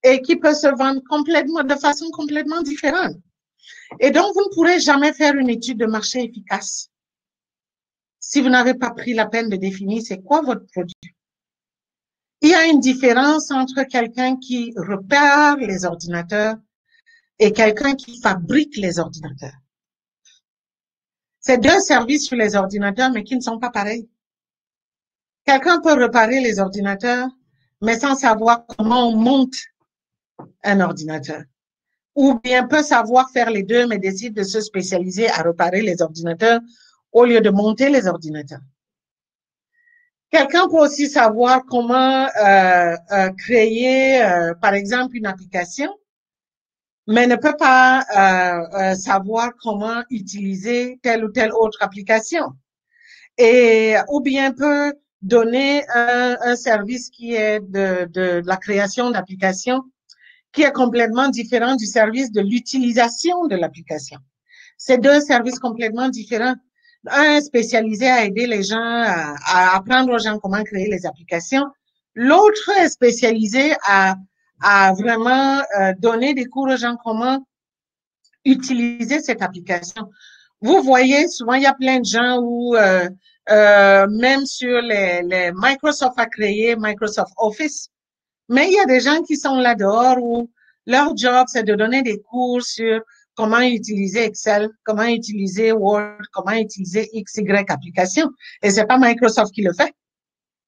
et qui peut se vendre complètement, de façon complètement différente. Et donc, vous ne pourrez jamais faire une étude de marché efficace si vous n'avez pas pris la peine de définir c'est quoi votre produit. Il y a une différence entre quelqu'un qui repère les ordinateurs et quelqu'un qui fabrique les ordinateurs. C'est deux services sur les ordinateurs, mais qui ne sont pas pareils. Quelqu'un peut réparer les ordinateurs, mais sans savoir comment on monte un ordinateur. Ou bien peut savoir faire les deux, mais décide de se spécialiser à réparer les ordinateurs au lieu de monter les ordinateurs. Quelqu'un peut aussi savoir comment créer, par exemple, une application, mais ne peut pas savoir comment utiliser telle ou telle autre application. Et ou bien peut donner un service qui est de la création d'applications, qui est complètement différent du service de l'utilisation de l'application. C'est deux services complètement différents. Un spécialisé à aider les gens, à apprendre aux gens comment créer les applications. L'autre est spécialisé à vraiment donner des cours aux gens comment utiliser cette application. Vous voyez, souvent, il y a plein de gens où, même sur les Microsoft a créé Microsoft Office, mais il y a des gens qui sont là dehors où leur job, c'est de donner des cours sur comment utiliser Excel, comment utiliser Word, comment utiliser XY application. Et c'est pas Microsoft qui le fait.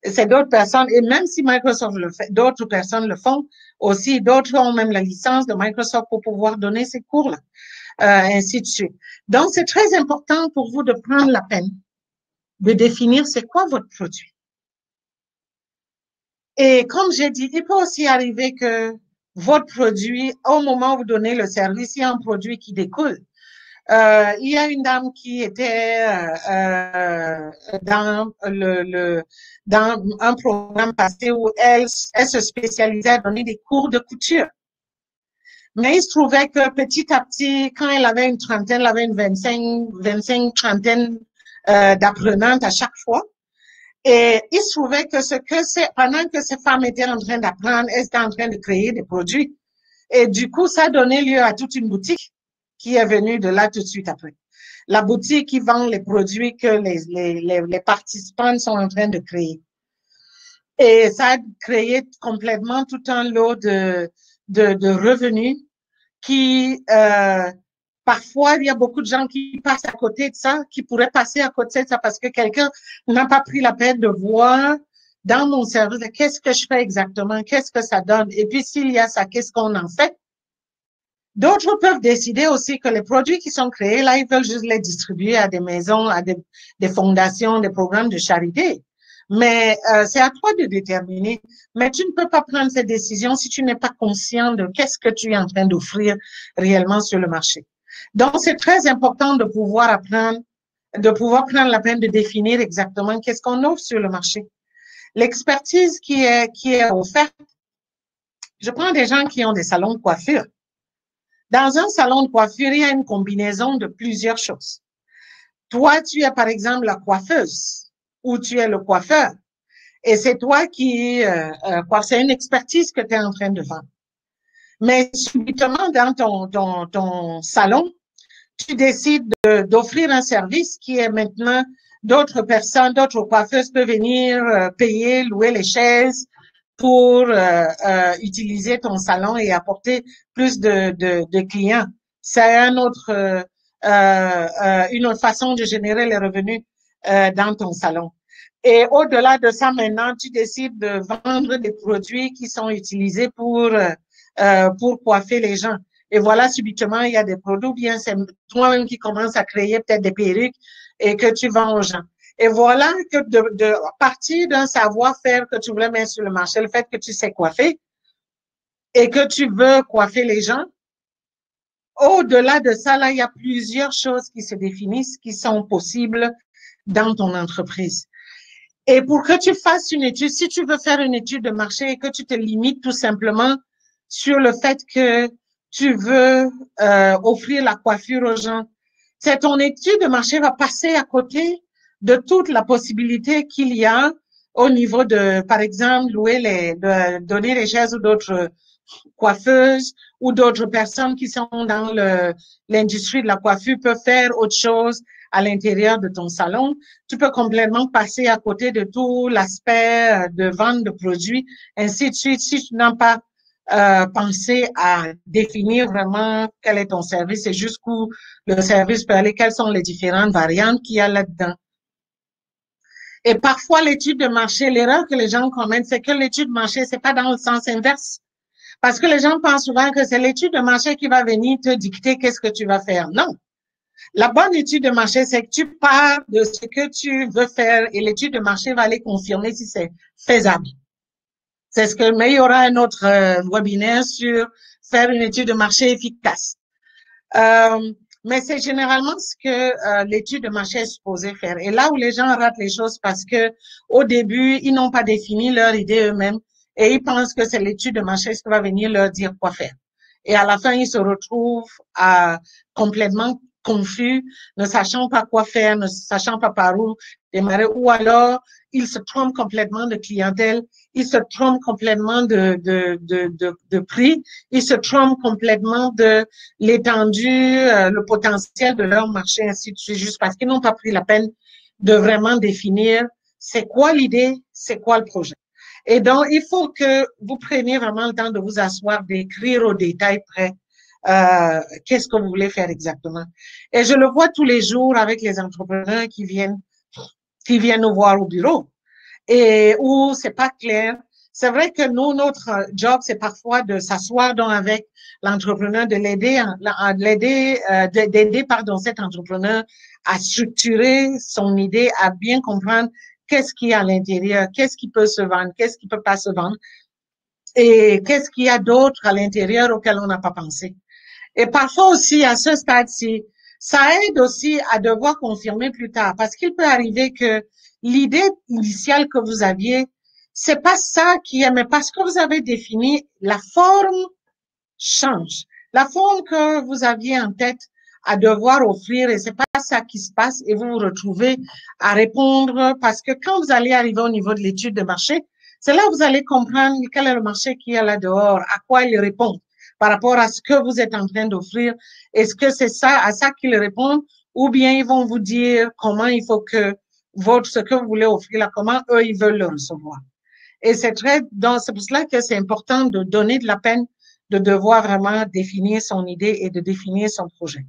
C'est d'autres personnes. Et même si Microsoft le fait, d'autres personnes le font aussi. D'autres ont même la licence de Microsoft pour pouvoir donner ces cours-là, ainsi de suite. Donc, c'est très important pour vous de prendre la peine de définir c'est quoi votre produit. Et comme j'ai dit, il peut aussi arriver que votre produit, au moment où vous donnez le service, il y a un produit qui découle. Il y a une dame qui était dans un programme passé où elle se spécialisait à donner des cours de couture. Mais il se trouvait que petit à petit, quand elle avait une trentaine, elle avait une 25 trentaine d'apprenantes à chaque fois. Et il se trouvait que pendant que ces femmes étaient en train d'apprendre, elles étaient en train de créer des produits. Et du coup, ça a donné lieu à toute une boutique qui est venue de là tout de suite après. La boutique qui vend les produits que les participants sont en train de créer. Et ça a créé complètement tout un lot de revenus qui, parfois, il y a beaucoup de gens qui passent à côté de ça, qui pourraient passer à côté de ça parce que quelqu'un n'a pas pris la peine de voir dans mon service qu'est-ce que je fais exactement, qu'est-ce que ça donne. Et puis, s'il y a ça, qu'est-ce qu'on en fait? D'autres peuvent décider aussi que les produits qui sont créés, là, ils veulent juste les distribuer à des maisons, à des fondations, des programmes de charité. Mais c'est à toi de déterminer. Mais tu ne peux pas prendre cette décision si tu n'es pas conscient de qu'est-ce que tu es en train d'offrir réellement sur le marché. Donc, c'est très important de pouvoir apprendre, de pouvoir prendre la peine de définir exactement qu'est-ce qu'on offre sur le marché. L'expertise qui est offerte, je prends des gens qui ont des salons de coiffure. Dans un salon de coiffure, il y a une combinaison de plusieurs choses. Toi, tu es par exemple la coiffeuse ou tu es le coiffeur et c'est toi qui c'est une expertise que tu es en train de vendre. Mais subitement, dans ton salon, tu décides d'offrir un service qui est maintenant d'autres personnes, d'autres coiffeuses peuvent venir payer, louer les chaises pour utiliser ton salon et apporter plus de clients. C'est une autre façon de générer les revenus dans ton salon. Et au-delà de ça, maintenant, tu décides de vendre des produits qui sont utilisés pour coiffer les gens. Et voilà, subitement, il y a des produits, bien c'est toi-même qui commences à créer peut-être des perruques et que tu vends aux gens. Et voilà que à partir d'un savoir-faire que tu voulais mettre sur le marché, le fait que tu sais coiffer et que tu veux coiffer les gens, au-delà de ça, là, il y a plusieurs choses qui se définissent, qui sont possibles dans ton entreprise. Et pour que tu fasses une étude, si tu veux faire une étude de marché et que tu te limites tout simplement sur le fait que tu veux offrir la coiffure aux gens, c'est ton étude de marché va passer à côté de toute la possibilité qu'il y a au niveau de, par exemple, donner les chaises ou d'autres coiffeuses ou d'autres personnes qui sont dans l'industrie de la coiffure peuvent faire autre chose à l'intérieur de ton salon. Tu peux complètement passer à côté de tout l'aspect de vente de produits, ainsi de suite, si tu n'as pas pensé à définir vraiment quel est ton service et jusqu'où le service peut aller, quelles sont les différentes variantes qu'il y a là-dedans. Et parfois, l'étude de marché, l'erreur que les gens commettent, c'est que l'étude de marché, c'est pas dans le sens inverse. Parce que les gens pensent souvent que c'est l'étude de marché qui va venir te dicter qu'est-ce que tu vas faire. Non. La bonne étude de marché, c'est que tu pars de ce que tu veux faire et l'étude de marché va aller confirmer si c'est faisable. C'est ce que, mais il y aura un autre webinaire sur faire une étude de marché efficace. Mais c'est généralement ce que l'étude de marché est supposée faire. Et là où les gens ratent les choses parce que au début, ils n'ont pas défini leur idée eux-mêmes et ils pensent que c'est l'étude de marché qui va venir leur dire quoi faire. Et à la fin, ils se retrouvent complètement confus, ne sachant pas quoi faire, ne sachant pas par où démarrer, ou alors ils se trompent complètement de clientèle, ils se trompent complètement de prix, ils se trompent complètement de l'étendue, le potentiel de leur marché, ainsi de suite, juste parce qu'ils n'ont pas pris la peine de vraiment définir c'est quoi l'idée, c'est quoi le projet. Et donc, il faut que vous preniez vraiment le temps de vous asseoir, d'écrire au détail près qu'est-ce que vous voulez faire exactement. Et je le vois tous les jours avec les entrepreneurs qui viennent nous voir au bureau et où c'est pas clair. C'est vrai que nous, notre job, c'est parfois de s'asseoir donc avec l'entrepreneur, de d'aider, pardon, cet entrepreneur à structurer son idée, à bien comprendre qu'est-ce qu'il y a à l'intérieur, qu'est-ce qui peut se vendre, qu'est-ce qui peut pas se vendre et qu'est-ce qu'il y a d'autre à l'intérieur auquel on n'a pas pensé. Et parfois aussi, à ce stade-ci, ça aide aussi à devoir confirmer plus tard, parce qu'il peut arriver que l'idée initiale que vous aviez, c'est pas ça qui est, mais parce que vous avez défini, la forme change. La forme que vous aviez en tête à devoir offrir, et c'est pas ça qui se passe, et vous vous retrouvez à répondre, parce que quand vous allez arriver au niveau de l'étude de marché, c'est là que vous allez comprendre quel est le marché qui est là dehors, à quoi il répond par rapport à ce que vous êtes en train d'offrir. Est-ce que c'est ça, à ça qu'ils répondent, ou bien ils vont vous dire comment il faut que ce que vous voulez offrir là, comment eux, ils veulent le recevoir. Et c'est pour cela que c'est important de donner de la peine, de devoir vraiment définir son idée et de définir son projet.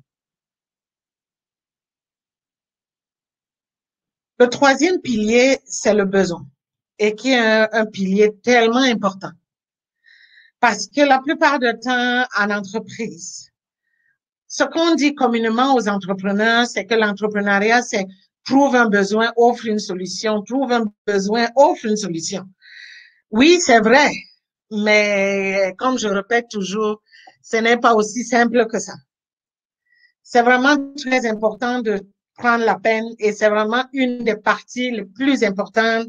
Le troisième pilier, c'est le besoin, et qui est un pilier tellement important. Parce que la plupart du temps, en entreprise, ce qu'on dit communément aux entrepreneurs, c'est que l'entrepreneuriat, c'est trouve un besoin, offre une solution, trouve un besoin, offre une solution. Oui, c'est vrai, mais comme je répète toujours, ce n'est pas aussi simple que ça. C'est vraiment très important de prendre la peine et c'est vraiment une des parties les plus importantes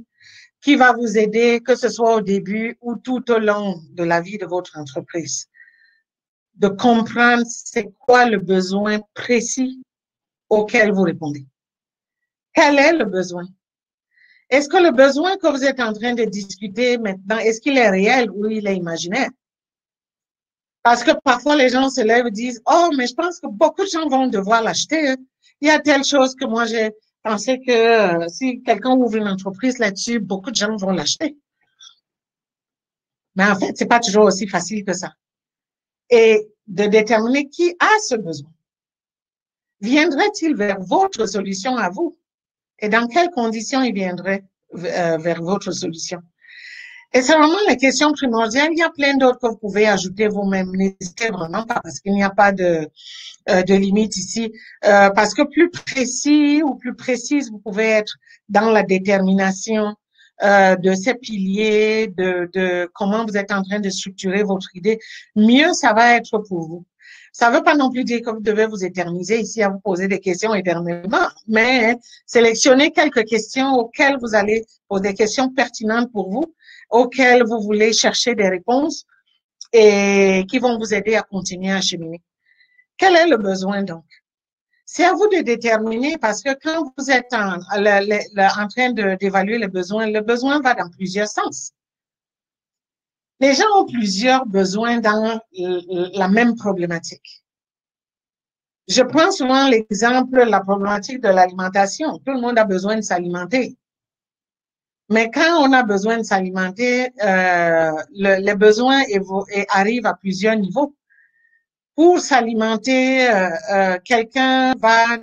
qui va vous aider, que ce soit au début ou tout au long de la vie de votre entreprise. De comprendre c'est quoi le besoin précis auquel vous répondez. Quel est le besoin? Est-ce que le besoin que vous êtes en train de discuter maintenant, est-ce qu'il est réel ou il est imaginaire? Parce que parfois les gens se lèvent et disent, oh, mais je pense que beaucoup de gens vont devoir l'acheter. Il y a telle chose que moi j'ai pensé que si quelqu'un ouvre une entreprise là-dessus, beaucoup de gens vont l'acheter. Mais en fait, c'est pas toujours aussi facile que ça. Et de déterminer qui a ce besoin. Viendrait-il vers votre solution à vous? et dans quelles conditions ils viendraient vers votre solution. Et c'est vraiment la question primordiale. Il y a plein d'autres que vous pouvez ajouter vous-même. N'hésitez vraiment pas parce qu'il n'y a pas de limite ici. Parce que plus précis ou plus précise vous pouvez être dans la détermination de ces piliers, de comment vous êtes en train de structurer votre idée, mieux ça va être pour vous. Ça ne veut pas non plus dire que vous devez vous éterniser ici à vous poser des questions éternellement, mais sélectionnez quelques questions auxquelles vous allez poser des questions pertinentes pour vous, auxquelles vous voulez chercher des réponses et qui vont vous aider à continuer à cheminer. Quel est le besoin donc? C'est à vous de déterminer parce que quand vous êtes en train d'évaluer le besoin va dans plusieurs sens. Les gens ont plusieurs besoins dans la même problématique. Je prends souvent l'exemple, la problématique de l'alimentation. Tout le monde a besoin de s'alimenter. Mais quand on a besoin de s'alimenter, les besoins arrivent à plusieurs niveaux. Pour s'alimenter, quelqu'un va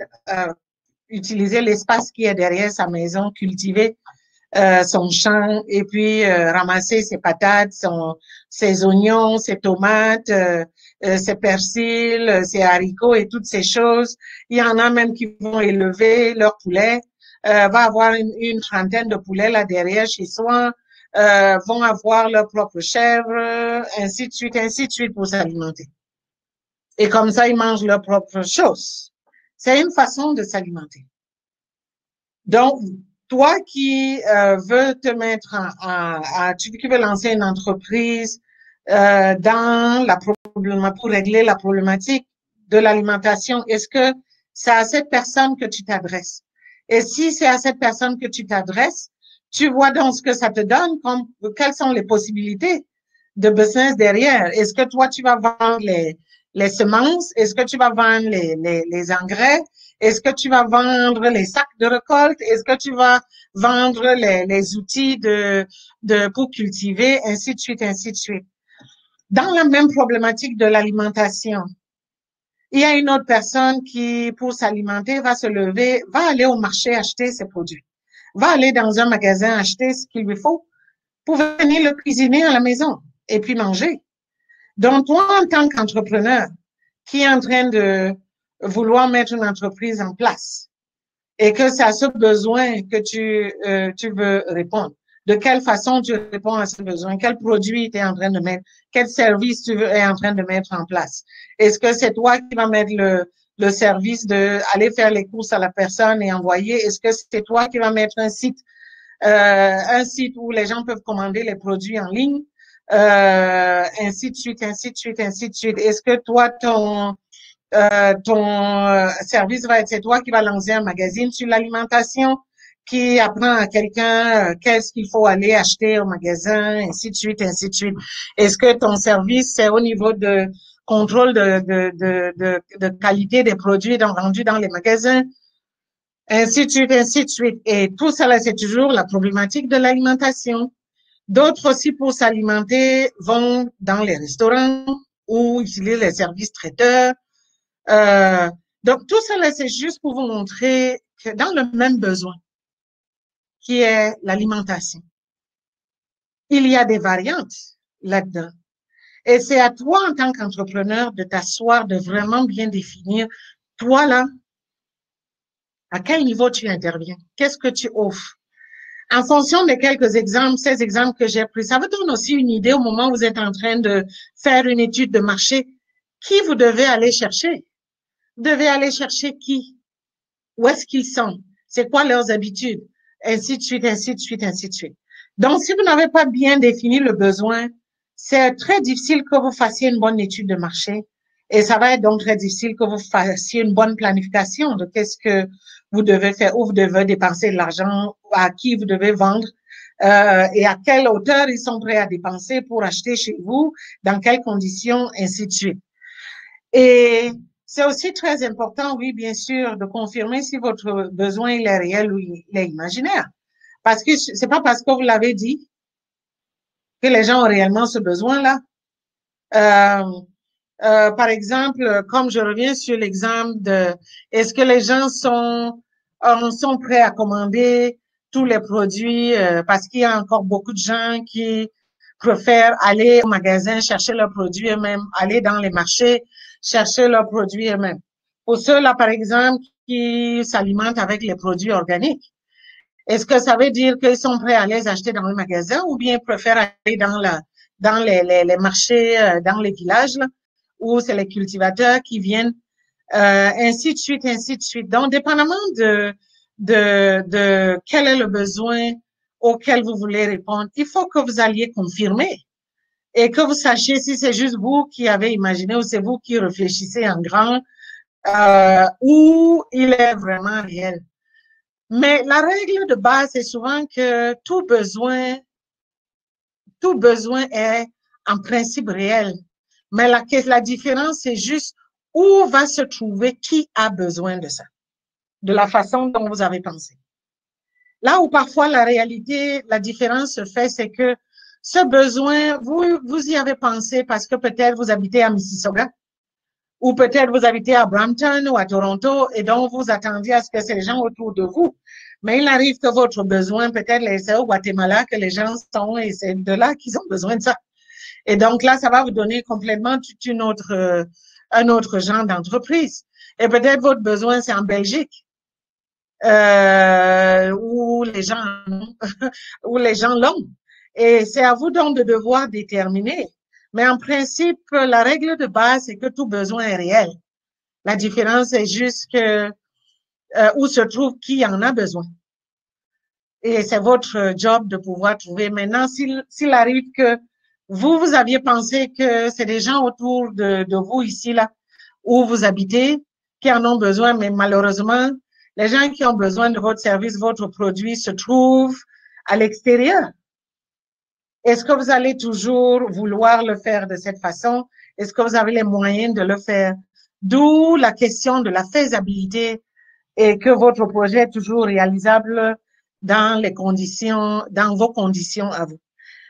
utiliser l'espace qui est derrière sa maison, cultiver son champ et puis ramasser ses patates, ses oignons, ses tomates, ses persils, ses haricots et toutes ces choses. Il y en a même qui vont élever leurs poulets, va avoir une trentaine de poulets là derrière chez soi, vont avoir leurs propres chèvres, ainsi de suite pour s'alimenter. Et comme ça, ils mangent leurs propres choses. C'est une façon de s'alimenter. Donc, toi qui veux te mettre tu veux lancer une entreprise dans pour régler la problématique de l'alimentation, est-ce que c'est à cette personne que tu t'adresses? Et si c'est à cette personne que tu t'adresses, tu vois dans ce que ça te donne, quelles sont les possibilités de business derrière. Est-ce que toi, tu vas vendre les semences? Est-ce que tu vas vendre les engrais? Est-ce que tu vas vendre les sacs de récolte? Est-ce que tu vas vendre les outils pour cultiver, ainsi de suite, ainsi de suite. Dans la même problématique de l'alimentation, il y a une autre personne qui, pour s'alimenter, va se lever, va aller au marché acheter ses produits, va aller dans un magasin acheter ce qu'il lui faut pour venir le cuisiner à la maison et puis manger. Donc, toi, en tant qu'entrepreneur qui est en train de vouloir mettre une entreprise en place et que c'est à ce besoin que tu veux répondre, de quelle façon tu réponds à ce besoin, quel produit tu es en train de mettre, quel service tu es en train de mettre en place. Est-ce que c'est toi qui vas mettre le service de aller faire les courses à la personne et envoyer? Est-ce que c'est toi qui vas mettre un site où les gens peuvent commander les produits en ligne? Ainsi de suite, ainsi de suite, ainsi de suite. Est-ce que toi, ton service va être, c'est toi qui va lancer un magazine sur l'alimentation qui apprend à quelqu'un qu'est-ce qu'il faut aller acheter au magasin, ainsi de suite, ainsi de suite. Est-ce que ton service, c'est au niveau de contrôle de qualité des produits vendus dans les magasins, ainsi de suite, ainsi de suite. Et tout cela, c'est toujours la problématique de l'alimentation. D'autres aussi, pour s'alimenter, vont dans les restaurants ou utilisent les services traiteurs. Donc, tout cela, c'est juste pour vous montrer que dans le même besoin, qui est l'alimentation, il y a des variantes là-dedans. Et c'est à toi, en tant qu'entrepreneur, de t'asseoir, de vraiment bien définir, toi, là, à quel niveau tu interviens? Qu'est-ce que tu offres? En fonction de quelques exemples, ces exemples que j'ai pris, ça vous donne aussi une idée au moment où vous êtes en train de faire une étude de marché. Qui vous devez aller chercher? Vous devez aller chercher qui? Où est-ce qu'ils sont? C'est quoi leurs habitudes? Ainsi de suite, ainsi de suite, ainsi de suite. Donc, si vous n'avez pas bien défini le besoin, c'est très difficile que vous fassiez une bonne étude de marché. Et ça va être donc très difficile que vous fassiez une bonne planification de qu'est-ce que vous devez faire, où vous devez dépenser de l'argent, à qui vous devez vendre, et à quelle hauteur ils sont prêts à dépenser pour acheter chez vous, dans quelles conditions, ainsi de suite. Et c'est aussi très important, oui, bien sûr, de confirmer si votre besoin il est réel ou il est imaginaire. Parce que c'est pas parce que vous l'avez dit que les gens ont réellement ce besoin-là. Par exemple, comme je reviens sur l'exemple de est-ce que les gens sont sont prêts à commander tous les produits parce qu'il y a encore beaucoup de gens qui préfèrent aller au magasin chercher leurs produits eux-mêmes, aller dans les marchés chercher leurs produits eux-mêmes. Pour ceux-là, par exemple, qui s'alimentent avec les produits organiques, est-ce que ça veut dire qu'ils sont prêts à les acheter dans le magasin ou bien ils préfèrent aller dans les marchés, dans les villages, là, où c'est les cultivateurs qui viennent, ainsi de suite, ainsi de suite. Donc, dépendamment de quel est le besoin auquel vous voulez répondre, il faut que vous alliez confirmer et que vous sachiez si c'est juste vous qui avez imaginé ou c'est vous qui réfléchissez en grand, ou il est vraiment réel. Mais la règle de base, c'est souvent que tout besoin est en principe réel. Mais la différence, c'est juste où va se trouver qui a besoin de ça, de la façon dont vous avez pensé. Là où parfois la réalité, la différence se fait, c'est que ce besoin, vous y avez pensé parce que peut-être vous habitez à Mississauga, ou peut-être vous habitez à Brampton ou à Toronto, et donc vous attendiez à ce que ces gens autour de vous. Mais il arrive que votre besoin, peut-être c'est au Guatemala que les gens sont, et c'est de là qu'ils ont besoin de ça. Et donc là, ça va vous donner complètement un autre genre d'entreprise. Et peut-être votre besoin, c'est en Belgique, où les gens, où les gens l'ont. Et c'est à vous donc de devoir déterminer. Mais en principe, la règle de base, c'est que tout besoin est réel. La différence est juste que où se trouve qui en a besoin. Et c'est votre job de pouvoir trouver. Maintenant, s'il arrive que vous aviez pensé que c'est des gens autour de vous ici, là, où vous habitez, qui en ont besoin, mais malheureusement, les gens qui ont besoin de votre service, votre produit se trouvent à l'extérieur. Est-ce que vous allez toujours vouloir le faire de cette façon? Est-ce que vous avez les moyens de le faire? D'où la question de la faisabilité et que votre projet est toujours réalisable dans vos conditions à vous.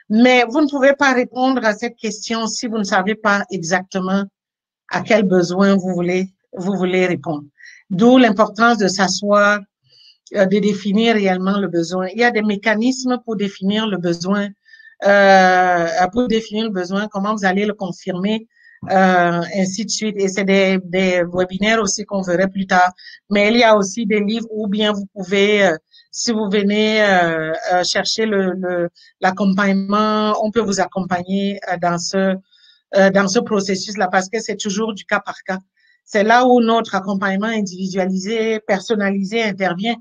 Mais vous ne pouvez pas répondre à cette question si vous ne savez pas exactement à quel besoin vous voulez répondre. D'où l'importance de s'asseoir, de définir réellement le besoin. Il y a des mécanismes pour définir le besoin, comment vous allez le confirmer, ainsi de suite. Et c'est des webinaires aussi qu'on verrait plus tard. Mais il y a aussi des livres où bien vous pouvez, si vous venez chercher l'accompagnement, on peut vous accompagner dans ce processus-là parce que c'est toujours du cas par cas. C'est là où notre accompagnement individualisé, personnalisé intervient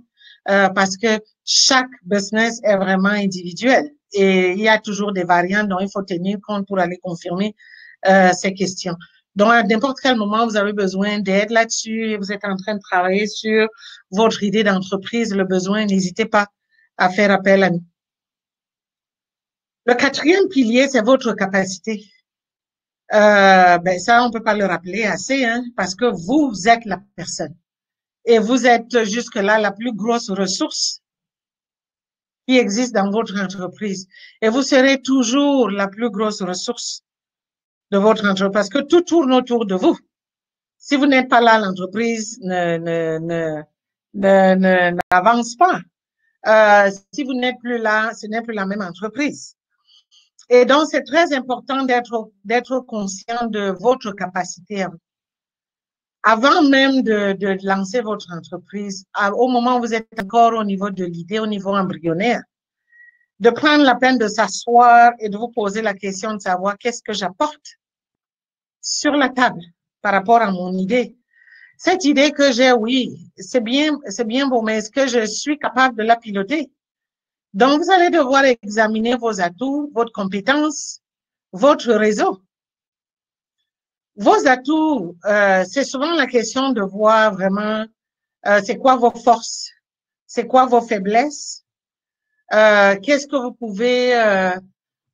parce que chaque business est vraiment individuel et il y a toujours des variantes dont il faut tenir compte pour aller confirmer ces questions. Donc, à n'importe quel moment, vous avez besoin d'aide là-dessus et vous êtes en train de travailler sur votre idée d'entreprise, le besoin, n'hésitez pas à faire appel à nous. Le quatrième pilier, c'est votre capacité. Ça, on peut pas le rappeler assez, hein, parce que vous êtes la personne. Et vous êtes jusque-là la plus grosse ressource qui existe dans votre entreprise. Et vous serez toujours la plus grosse ressource de votre entreprise parce que tout tourne autour de vous. Si vous n'êtes pas là, l'entreprise n'avance pas. Si vous n'êtes plus là, ce n'est plus la même entreprise. Et donc, c'est très important d'être conscient de votre capacité. Avant même de lancer votre entreprise, au moment où vous êtes encore au niveau de l'idée, au niveau embryonnaire, de prendre la peine de s'asseoir et de vous poser la question de savoir qu'est-ce que j'apporte sur la table par rapport à mon idée. Cette idée que j'ai, oui, c'est bien beau, mais est-ce que je suis capable de la piloter? Donc, vous allez devoir examiner vos atouts, votre compétence, votre réseau. Vos atouts, c'est souvent la question de voir vraiment c'est quoi vos forces, c'est quoi vos faiblesses, qu'est-ce que vous pouvez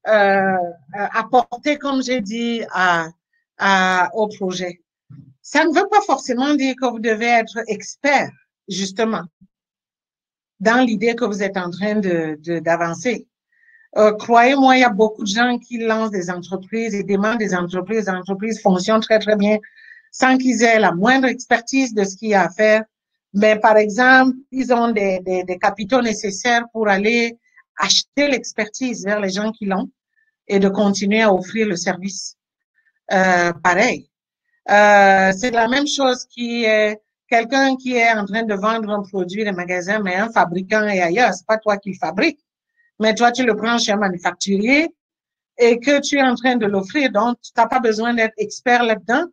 apporter, comme j'ai dit, au projet. Ça ne veut pas forcément dire que vous devez être expert, justement, dans l'idée que vous êtes en train d'avancer. Croyez-moi, il y a beaucoup de gens qui lancent des entreprises et demandent des entreprises. Les entreprises fonctionnent très, très bien sans qu'ils aient la moindre expertise de ce qu'il y a à faire. Mais par exemple, ils ont des capitaux nécessaires pour aller acheter l'expertise vers les gens qui l'ont et de continuer à offrir le service. Pareil. C'est la même chose qui est quelqu'un qui est en train de vendre un produit dans le magasin, mais un fabricant est ailleurs. C'est pas toi qui le fabriques, mais toi, tu le prends chez un manufacturier et que tu es en train de l'offrir. Donc, tu n'as pas besoin d'être expert là-dedans,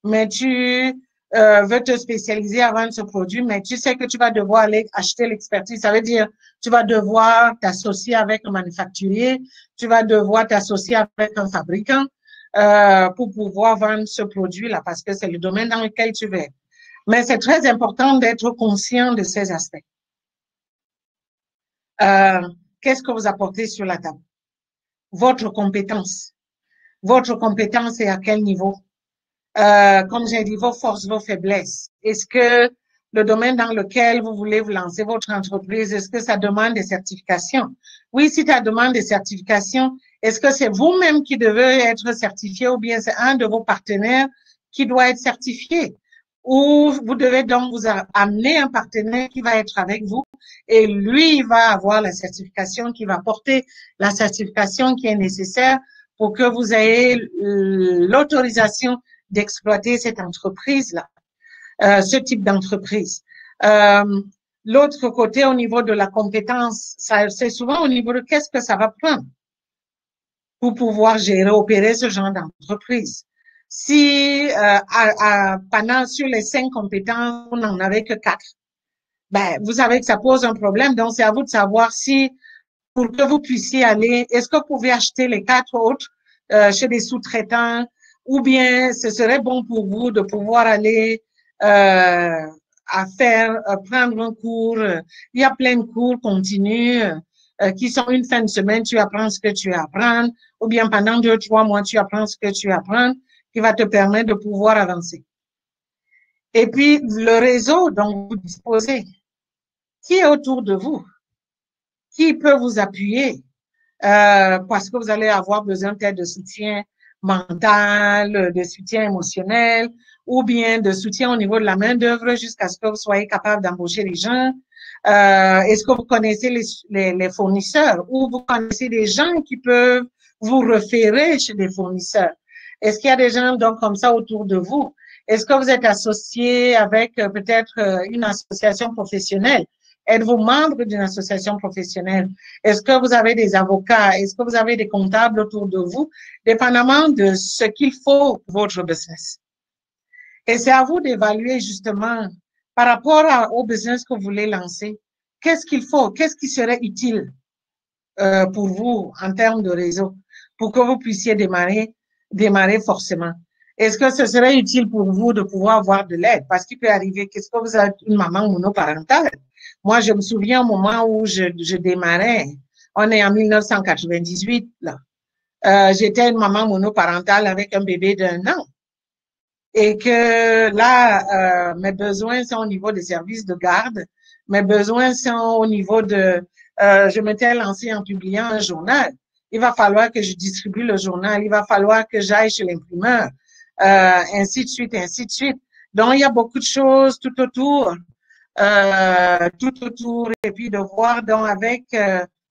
mais tu veux te spécialiser à vendre ce produit, mais tu sais que tu vas devoir aller acheter l'expertise. Ça veut dire, tu vas devoir t'associer avec un manufacturier, tu vas devoir t'associer avec un fabricant pour pouvoir vendre ce produit-là, parce que c'est le domaine dans lequel tu veux. Mais c'est très important d'être conscient de ces aspects. Qu'est-ce que vous apportez sur la table? Votre compétence. Votre compétence est à quel niveau? Comme j'ai dit, vos forces, vos faiblesses. Est-ce que le domaine dans lequel vous voulez vous lancer votre entreprise, est-ce que ça demande des certifications? Oui, si ça demande des certifications, est-ce que c'est vous-même qui devez être certifié ou bien c'est un de vos partenaires qui doit être certifié? Ou vous devez donc vous amener un partenaire qui va être avec vous et lui, il va avoir la certification, qui va porter la certification qui est nécessaire pour que vous ayez l'autorisation d'exploiter cette entreprise-là, ce type d'entreprise. L'autre côté, au niveau de la compétence, c'est souvent au niveau de qu'est-ce que ça va prendre pour pouvoir gérer, opérer ce genre d'entreprise. Si pendant sur les 5 compétences, vous n'en avez que 4, ben vous savez que ça pose un problème. Donc c'est à vous de savoir si pour que vous puissiez aller, est-ce que vous pouvez acheter les 4 autres chez des sous-traitants, ou bien ce serait bon pour vous de pouvoir aller à faire prendre un cours. Il y a plein de cours continus qui sont une fin de semaine, tu apprends ce que tu apprends, ou bien pendant 2-3 mois, tu apprends ce que tu apprends, qui va te permettre de pouvoir avancer. Et puis, le réseau dont vous disposez, qui est autour de vous, qui peut vous appuyer, parce que vous allez avoir besoin peut-être de soutien mental, de soutien émotionnel, ou bien de soutien au niveau de la main-d'œuvre jusqu'à ce que vous soyez capable d'embaucher les gens. Est-ce que vous connaissez les fournisseurs ou vous connaissez des gens qui peuvent vous référer chez des fournisseurs? Est-ce qu'il y a des gens donc comme ça autour de vous? Est-ce que vous êtes associé avec peut-être une association professionnelle? Êtes-vous membre d'une association professionnelle? Est-ce que vous avez des avocats? Est-ce que vous avez des comptables autour de vous? Dépendamment de ce qu'il faut pour votre business. Et c'est à vous d'évaluer justement par rapport au business que vous voulez lancer. Qu'est-ce qu'il faut? Qu'est-ce qui serait utile pour vous en termes de réseau pour que vous puissiez démarrer forcément? Est-ce que ce serait utile pour vous de pouvoir avoir de l'aide? Parce qu'il peut arriver, qu'est-ce que vous êtes une maman monoparentale? Moi, je me souviens au moment où je démarrais, on est en 1998, là. J'étais une maman monoparentale avec un bébé d'1 an. Et que là, mes besoins sont au niveau des services de garde, mes besoins sont au niveau de, je m'étais lancée en publiant un journal. Il va falloir que je distribue le journal, il va falloir que j'aille chez l'imprimeur, ainsi de suite, ainsi de suite. Donc, il y a beaucoup de choses tout autour, et puis de voir donc avec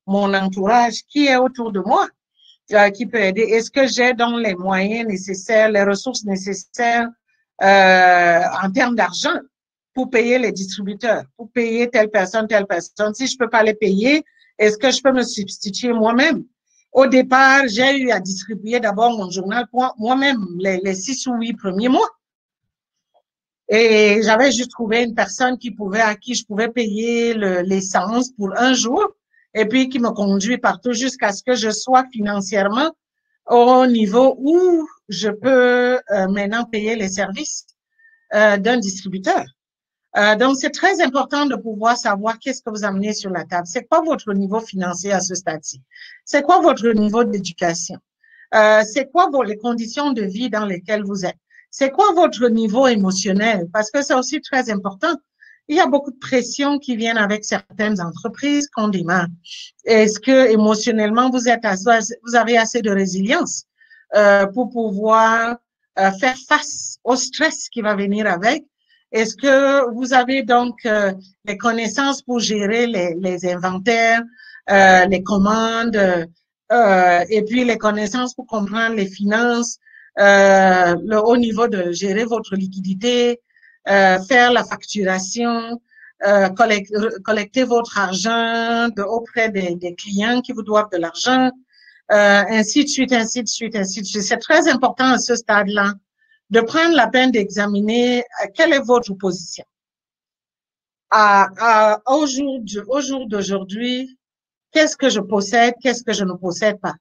mon entourage qui est autour de moi, qui peut aider. Est-ce que j'ai donc les moyens nécessaires, les ressources nécessaires en termes d'argent pour payer les distributeurs, pour payer telle personne, telle personne? Si je peux pas les payer, est-ce que je peux me substituer moi-même? Au départ, j'ai eu à distribuer d'abord mon journal pour moi-même les 6 ou 8 premiers mois. Et j'avais juste trouvé une personne à qui je pouvais payer l'essence pour un jour et puis qui me conduit partout jusqu'à ce que je sois financièrement au niveau où je peux maintenant payer les services d'un distributeur. Donc, c'est très important de pouvoir savoir qu'est-ce que vous amenez sur la table. C'est quoi votre niveau financier à ce stade-ci? C'est quoi votre niveau d'éducation? C'est quoi les conditions de vie dans lesquelles vous êtes? C'est quoi votre niveau émotionnel? Parce que c'est aussi très important. Il y a beaucoup de pression qui viennent avec certaines entreprises qu'on démarre. Est-ce que émotionnellement vous avez assez de résilience pour pouvoir faire face au stress qui va venir avec Est-ce que vous avez donc les connaissances pour gérer les inventaires, les commandes, et puis les connaissances pour comprendre les finances, le haut niveau de gérer votre liquidité, faire la facturation, collecter votre argent auprès des clients qui vous doivent de l'argent, ainsi de suite, ainsi de suite, ainsi de suite. C'est très important à ce stade-là de prendre la peine d'examiner quelle est votre position. Au jour d'aujourd'hui, qu'est-ce que je possède, qu'est-ce que je ne possède pas.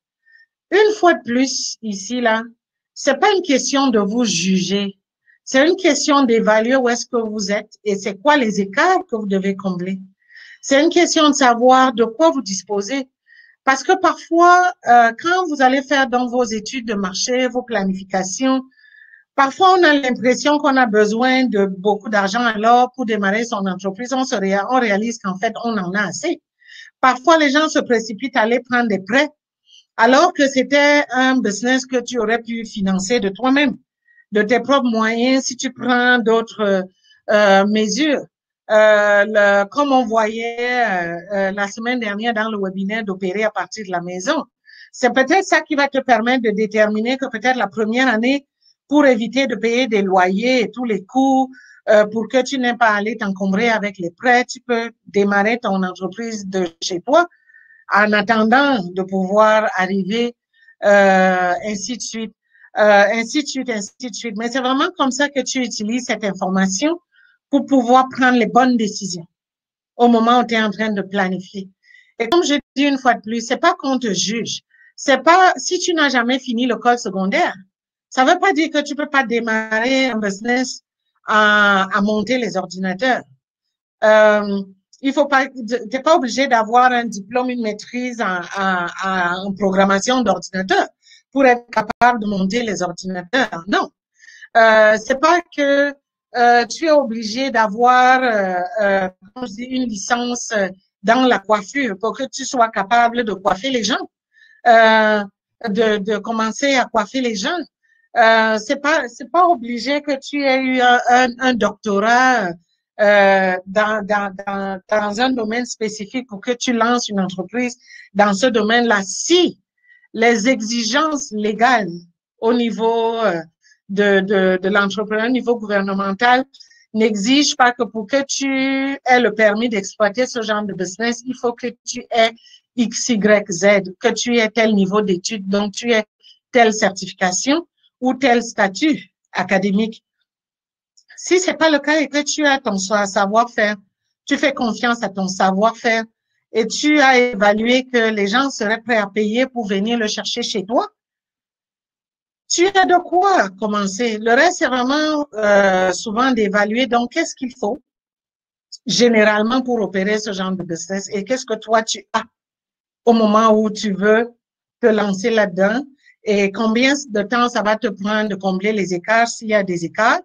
Une fois de plus, ici, là, c'est pas une question de vous juger. C'est une question d'évaluer où est-ce que vous êtes et c'est quoi les écarts que vous devez combler. C'est une question de savoir de quoi vous disposez. Parce que parfois, quand vous allez faire dans vos études de marché, vos planifications, parfois on a l'impression qu'on a besoin de beaucoup d'argent alors pour démarrer son entreprise, on réalise qu'en fait, on en a assez. Parfois, les gens se précipitent à aller prendre des prêts alors que c'était un business que tu aurais pu financer de toi-même, de tes propres moyens si tu prends d'autres mesures. Comme on voyait la semaine dernière dans le webinaire d'opérer à partir de la maison. C'est peut-être ça qui va te permettre de déterminer que peut-être la première année, pour éviter de payer des loyers et tous les coûts, pour que tu n'aies pas à aller t'encombrer avec les prêts, tu peux démarrer ton entreprise de chez toi en attendant de pouvoir arriver, ainsi de suite, ainsi de suite, ainsi de suite. Mais c'est vraiment comme ça que tu utilises cette information pour pouvoir prendre les bonnes décisions au moment où tu es en train de planifier. Et comme je dis une fois de plus, c'est pas qu'on te juge. C'est pas, si tu n'as jamais fini l'école secondaire, ça veut pas dire que tu peux pas démarrer un business à monter les ordinateurs. Il faut pas, t'es pas obligé d'avoir un diplôme, une maîtrise en programmation d'ordinateur pour être capable de monter les ordinateurs. Non. C'est pas que tu es obligé d'avoir une licence dans la coiffure pour que tu sois capable de coiffer les gens, de commencer à coiffer les gens. C'est pas obligé que tu aies eu un doctorat dans un domaine spécifique pour que tu lances une entreprise dans ce domaine-là. Si les exigences légales au niveau de l'entrepreneur au niveau gouvernemental n'exige pas que pour que tu aies le permis d'exploiter ce genre de business, il faut que tu aies X, Y, Z, que tu aies tel niveau d'études, donc tu aies telle certification ou tel statut académique. Si c'est pas le cas et que tu as ton savoir-faire, tu fais confiance à ton savoir-faire et tu as évalué que les gens seraient prêts à payer pour venir le chercher chez toi, tu as de quoi commencer. Le reste, c'est vraiment souvent d'évaluer donc qu'est-ce qu'il faut généralement pour opérer ce genre de business et qu'est-ce que toi tu as au moment où tu veux te lancer là-dedans et combien de temps ça va te prendre de combler les écarts s'il y a des écarts.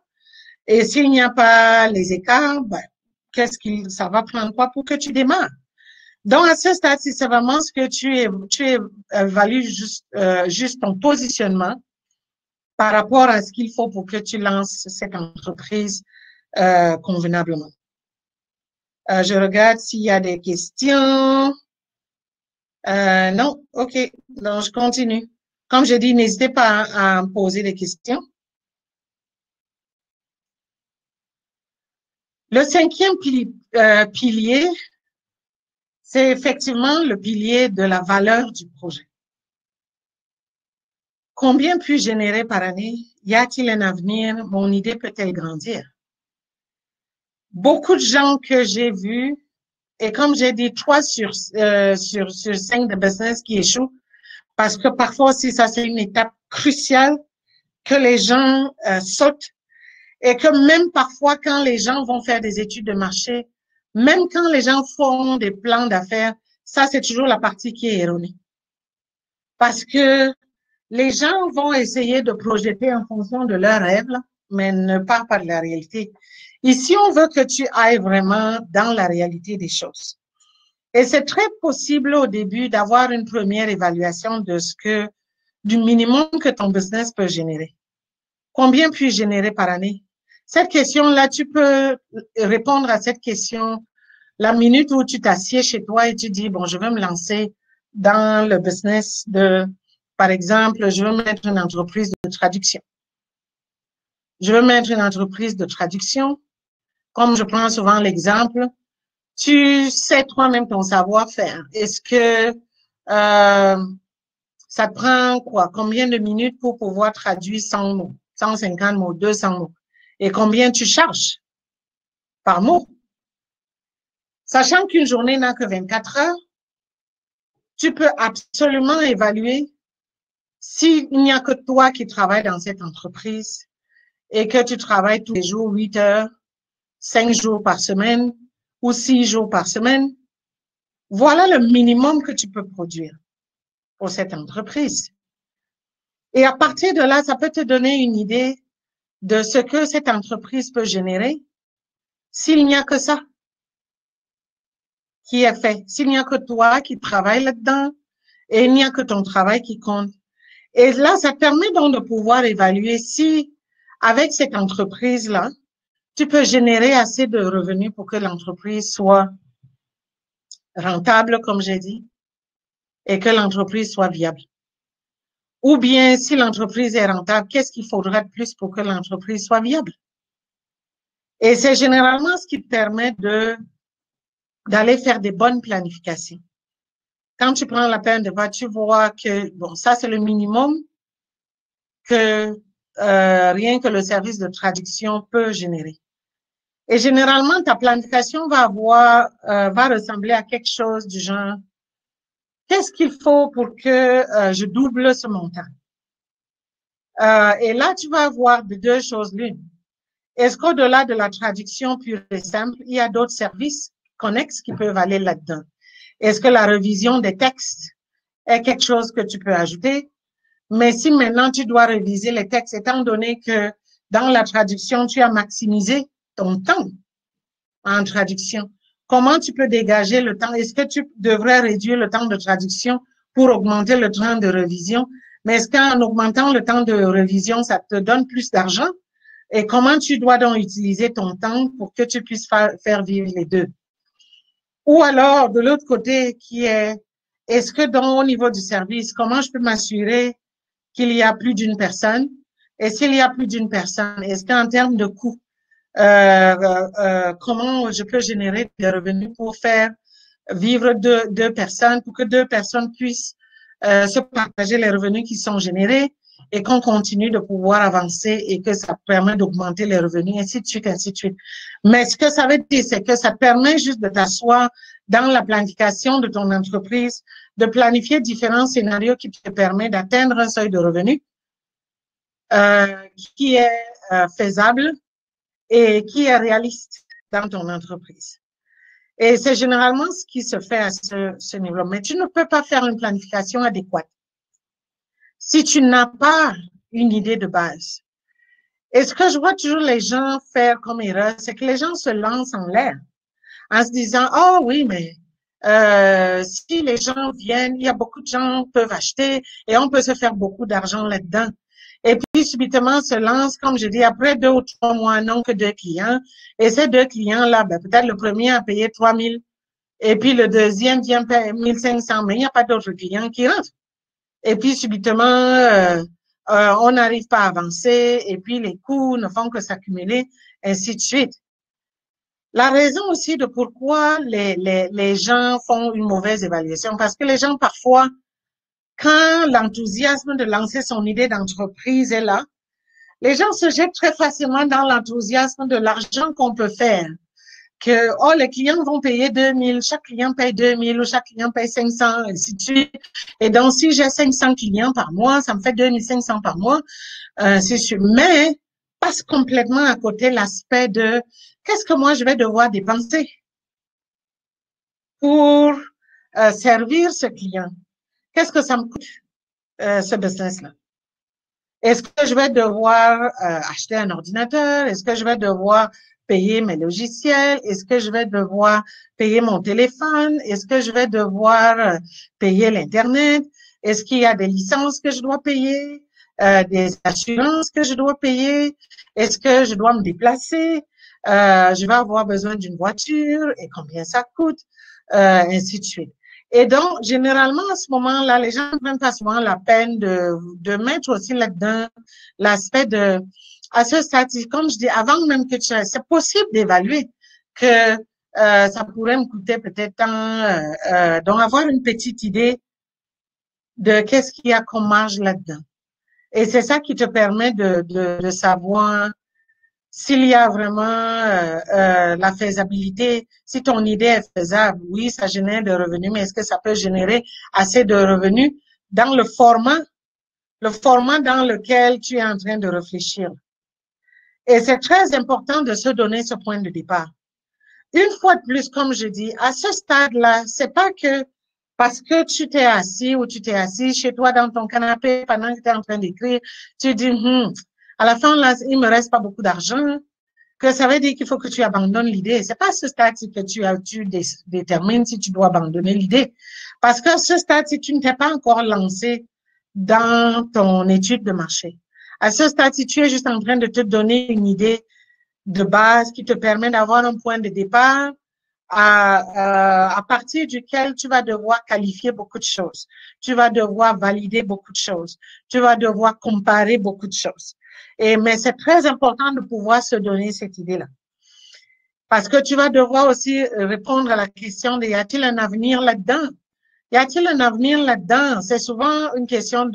Et s'il n'y a pas les écarts, ben, ça va prendre quoi pour que tu démarres? Donc, à ce stade, si c'est vraiment ce que tu évalues juste ton positionnement par rapport à ce qu'il faut pour que tu lances cette entreprise convenablement. Je regarde s'il y a des questions. Non, ok. Donc, je continue. Comme je dis, n'hésitez pas à me poser des questions. Le cinquième pilier, c'est effectivement le pilier de la valeur du projet. Combien puis-je générer par année? Y a-t-il un avenir? Mon idée peut-elle grandir? Beaucoup de gens que j'ai vus, et comme j'ai dit, 3 sur 5 de business qui échouent, parce que parfois aussi, ça c'est une étape cruciale que les gens sautent et que même parfois quand les gens vont faire des études de marché, même quand les gens font des plans d'affaires, ça c'est toujours la partie qui est erronée. Parce que les gens vont essayer de projeter en fonction de leurs rêves, mais ne pas par la réalité. Ici, on veut que tu ailles vraiment dans la réalité des choses. Et c'est très possible au début d'avoir une première évaluation du minimum que ton business peut générer. Combien puis-je générer par année? Cette question-là, tu peux répondre à cette question la minute où tu t'assieds chez toi et tu dis, bon, je veux me lancer dans le business de, par exemple, je veux mettre une entreprise de traduction. Je veux mettre une entreprise de traduction. Comme je prends souvent l'exemple, tu sais toi-même ton savoir-faire. Est-ce que ça te prend quoi? Combien de minutes pour pouvoir traduire 100 mots, 150 mots, 200 mots? Et combien tu charges par mot? Sachant qu'une journée n'a que 24 heures, tu peux absolument évaluer s'il n'y a que toi qui travailles dans cette entreprise et que tu travailles tous les jours 8 heures, 5 jours par semaine ou 6 jours par semaine. Voilà le minimum que tu peux produire pour cette entreprise. Et à partir de là, ça peut te donner une idée de ce que cette entreprise peut générer s'il n'y a que ça qui est fait, s'il n'y a que toi qui travailles là-dedans et il n'y a que ton travail qui compte. Et là, ça permet donc de pouvoir évaluer si, avec cette entreprise-là, tu peux générer assez de revenus pour que l'entreprise soit rentable, comme j'ai dit, et que l'entreprise soit viable. Ou bien, si l'entreprise est rentable, qu'est-ce qu'il faudrait de plus pour que l'entreprise soit viable? Et c'est généralement ce qui te permet d'aller faire des bonnes planifications. Quand tu prends la peine de voir, tu vois que, bon, ça, c'est le minimum que rien que le service de traduction peut générer. Et généralement, ta planification va ressembler à quelque chose du genre, qu'est-ce qu'il faut pour que je double ce montant? Et là, tu vas avoir de deux choses l'une. Est-ce qu'au-delà de la traduction pure et simple, il y a d'autres services connexes qui peuvent aller là-dedans? Est-ce que la révision des textes est quelque chose que tu peux ajouter? Mais si maintenant tu dois réviser les textes, étant donné que dans la traduction, tu as maximisé ton temps en traduction, comment tu peux dégager le temps? Est-ce que tu devrais réduire le temps de traduction pour augmenter le temps de révision? Mais est-ce qu'en augmentant le temps de révision, ça te donne plus d'argent? Et comment tu dois donc utiliser ton temps pour que tu puisses faire vivre les deux? Ou alors, de l'autre côté, est-ce que au niveau du service, comment je peux m'assurer qu'il y a plus d'une personne? Et s'il y a plus d'une personne, est-ce qu'en termes de coûts, comment je peux générer des revenus pour faire vivre deux personnes, pour que deux personnes puissent se partager les revenus qui sont générés et qu'on continue de pouvoir avancer et que ça permet d'augmenter les revenus, ainsi de suite, ainsi de suite. Mais ce que ça veut dire, c'est que ça permet juste de t'asseoir dans la planification de ton entreprise, de planifier différents scénarios qui te permettent d'atteindre un seuil de revenus qui est faisable et qui est réaliste dans ton entreprise. Et c'est généralement ce qui se fait à ce niveau. Mais tu ne peux pas faire une planification adéquate si tu n'as pas une idée de base. Et ce que je vois toujours les gens faire comme erreur, c'est que les gens se lancent en l'air en se disant, oh oui, mais si les gens viennent, il y a beaucoup de gens qui peuvent acheter et on peut se faire beaucoup d'argent là-dedans. Et puis, subitement, se lance, comme je dis, après 2 ou 3 mois, non que 2 clients. Et ces 2 clients-là, ben, peut-être le premier a payé 3 000 et puis le deuxième vient payer 1 500, mais il n'y a pas d'autres clients qui rentrent. Et puis, subitement, on n'arrive pas à avancer et puis les coûts ne font que s'accumuler, ainsi de suite. La raison aussi de pourquoi les gens font une mauvaise évaluation, parce que les gens, parfois, quand l'enthousiasme de lancer son idée d'entreprise est là, les gens se jettent très facilement dans l'enthousiasme de l'argent qu'on peut faire. Que, oh, les clients vont payer 2 000, chaque client paye 2 000 ou chaque client paye 500, et ainsi de suite. Et donc, si j'ai 500 clients par mois, ça me fait 2 500 par mois, c'est sûr. Mais passe complètement à côté l'aspect de qu'est-ce que moi je vais devoir dépenser pour servir ce client? Qu'est-ce que ça me coûte, ce business-là? Est-ce que je vais devoir acheter un ordinateur? Est-ce que je vais devoir payer mes logiciels? Est-ce que je vais devoir payer mon téléphone? Est-ce que je vais devoir payer l'Internet? Est-ce qu'il y a des licences que je dois payer? des assurances que je dois payer, est-ce que je dois me déplacer, je vais avoir besoin d'une voiture et combien ça coûte, ainsi de suite. Et donc, généralement, à ce moment-là, les gens ne prennent pas souvent la peine de mettre aussi là-dedans l'aspect de, à ce stade, comme je dis, avant même que c'est possible d'évaluer que ça pourrait me coûter peut-être tant, donc avoir une petite idée de qu'est-ce qu'il y a comme marge là-dedans. Et c'est ça qui te permet de savoir s'il y a vraiment la faisabilité, si ton idée est faisable. Oui, ça génère des revenus, mais est-ce que ça peut générer assez de revenus dans le format dans lequel tu es en train de réfléchir. Et c'est très important de se donner ce point de départ. Une fois de plus, comme je dis, à ce stade-là, c'est pas que parce que tu t'es assis ou tu t'es assis chez toi dans ton canapé pendant que tu es en train d'écrire, tu dis, à la fin, là, il me reste pas beaucoup d'argent, que ça veut dire qu'il faut que tu abandonnes l'idée. C'est pas à ce stade-ci que tu détermines si tu dois abandonner l'idée. Parce qu'à ce stade-ci, tu ne t'es pas encore lancé dans ton étude de marché. À ce stade-ci, tu es juste en train de te donner une idée de base qui te permet d'avoir un point de départ à partir duquel tu vas devoir qualifier beaucoup de choses. Tu vas devoir valider beaucoup de choses. Tu vas devoir comparer beaucoup de choses. Mais c'est très important de pouvoir se donner cette idée-là. Parce que tu vas devoir aussi répondre à la question de y a-t-il un avenir là-dedans? Y a-t-il un avenir là-dedans? C'est souvent une question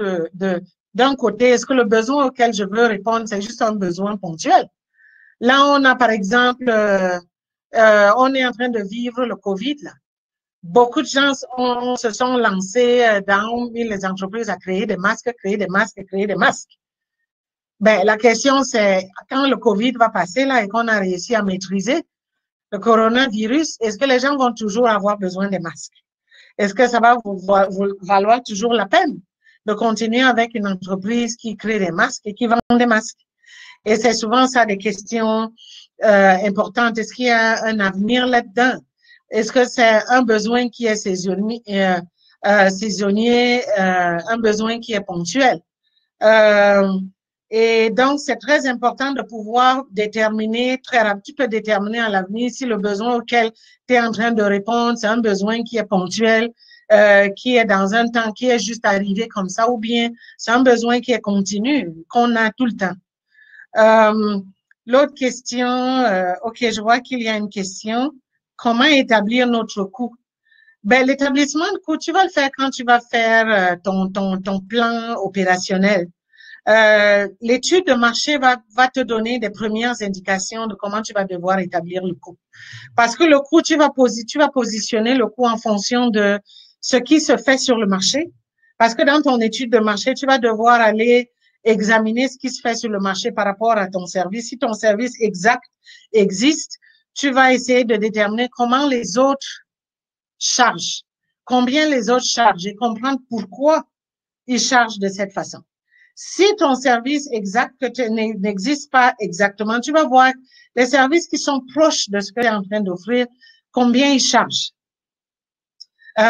d'un côté, est-ce que le besoin auquel je veux répondre, c'est juste un besoin ponctuel? Là, on a par exemple, on est en train de vivre le Covid, là. Beaucoup de gens se sont lancés dans les entreprises à créer des masques, créer des masques, créer des masques. Ben, la question, c'est quand le Covid va passer là et qu'on a réussi à maîtriser le coronavirus, est-ce que les gens vont toujours avoir besoin des masques? Est-ce que ça va vous valoir toujours la peine de continuer avec une entreprise qui crée des masques et qui vend des masques? Et c'est souvent ça des questions importantes. Est-ce qu'il y a un avenir là-dedans? Est-ce que c'est un besoin qui est saisonnier, un besoin qui est ponctuel? Et donc, c'est très important de pouvoir déterminer, tu peux déterminer à l'avenir si le besoin auquel tu es en train de répondre, c'est un besoin qui est ponctuel, qui est dans un temps, qui est juste arrivé comme ça, ou bien c'est un besoin qui est continu, qu'on a tout le temps. L'autre question, OK, je vois qu'il y a une question. Comment établir notre coût? Ben, l'établissement de coût, tu vas le faire quand tu vas faire ton plan opérationnel. L'étude de marché va te donner des premières indications de comment tu vas devoir établir le coût. Parce que le coût, tu vas positionner le coût en fonction de ce qui se fait sur le marché. Parce que dans ton étude de marché, tu vas devoir aller examiner ce qui se fait sur le marché par rapport à ton service. Si ton service exact existe, tu vas essayer de déterminer comment les autres chargent, combien les autres chargent et comprendre pourquoi ils chargent de cette façon. Si ton service exact n'existe pas exactement, tu vas voir les services qui sont proches de ce que tu es en train d'offrir, combien ils chargent.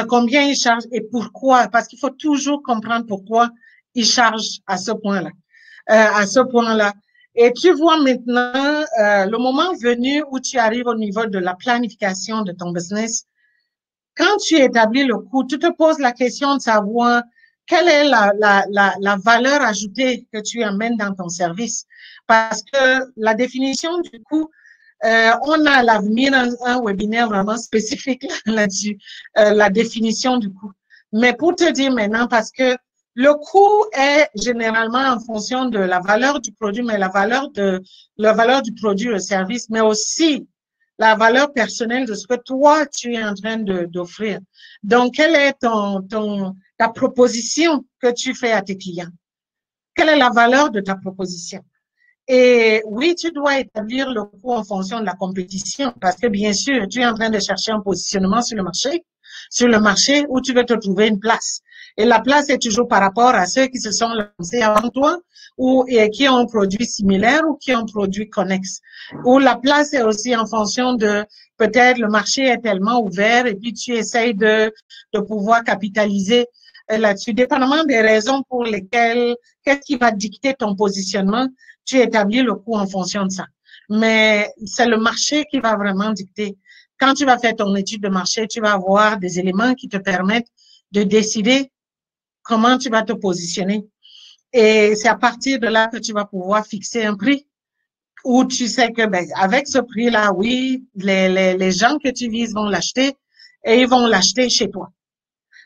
Combien ils chargent et pourquoi, parce qu'il faut toujours comprendre pourquoi ils chargent à ce point-là. Et tu vois maintenant, le moment venu où tu arrives au niveau de la planification de ton business, quand tu établis le coût, tu te poses la question de savoir quelle est la valeur ajoutée que tu amènes dans ton service. Parce que la définition du coût, on a à l'avenir un webinaire vraiment spécifique là-dessus, la définition du coût. Mais pour te dire maintenant, parce que le coût est généralement en fonction de la valeur du produit, mais la valeur du produit, le service, mais aussi la valeur personnelle de ce que toi, tu es en train d'offrir. Donc, quelle est ta proposition que tu fais à tes clients? Quelle est la valeur de ta proposition? Et oui, tu dois établir le coût en fonction de la compétition parce que bien sûr, tu es en train de chercher un positionnement sur le marché où tu veux te trouver une place. Et la place est toujours par rapport à ceux qui se sont lancés avant toi ou qui ont un produit similaire ou qui ont un produit connexe. Ou la place est aussi en fonction de peut-être le marché est tellement ouvert et puis tu essayes de pouvoir capitaliser là-dessus, dépendamment des raisons pour lesquelles, qu'est-ce qui va dicter ton positionnement, tu établis le coût en fonction de ça. Mais c'est le marché qui va vraiment dicter. Quand tu vas faire ton étude de marché, tu vas avoir des éléments qui te permettent de décider comment tu vas te positionner. Et c'est à partir de là que tu vas pouvoir fixer un prix où tu sais que ben, avec ce prix-là, oui, les gens que tu vises vont l'acheter et ils vont l'acheter chez toi.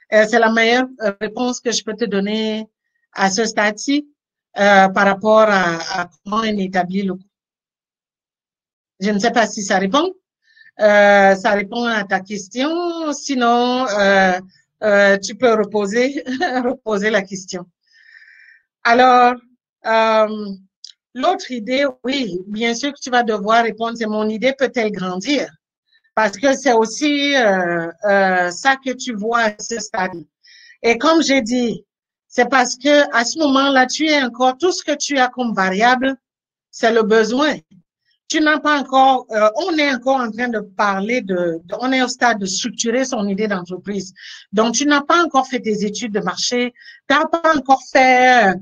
C'est la meilleure réponse que je peux te donner à ce stade-ci par rapport à comment on établit le coût. Je ne sais pas si ça répond. Ça répond à ta question. Sinon, tu peux reposer, reposer la question. Alors, l'autre idée, oui, bien sûr que tu vas devoir répondre, c'est mon idée peut-elle grandir? Parce que c'est aussi ça que tu vois à ce stade. Et comme j'ai dit, c'est parce que à ce moment-là, tu es encore, tout ce que tu as comme variable, c'est le besoin. Tu n'as pas encore, on est encore en train de parler on est au stade de structurer son idée d'entreprise. Donc, tu n'as pas encore fait tes études de marché, tu n'as pas encore fait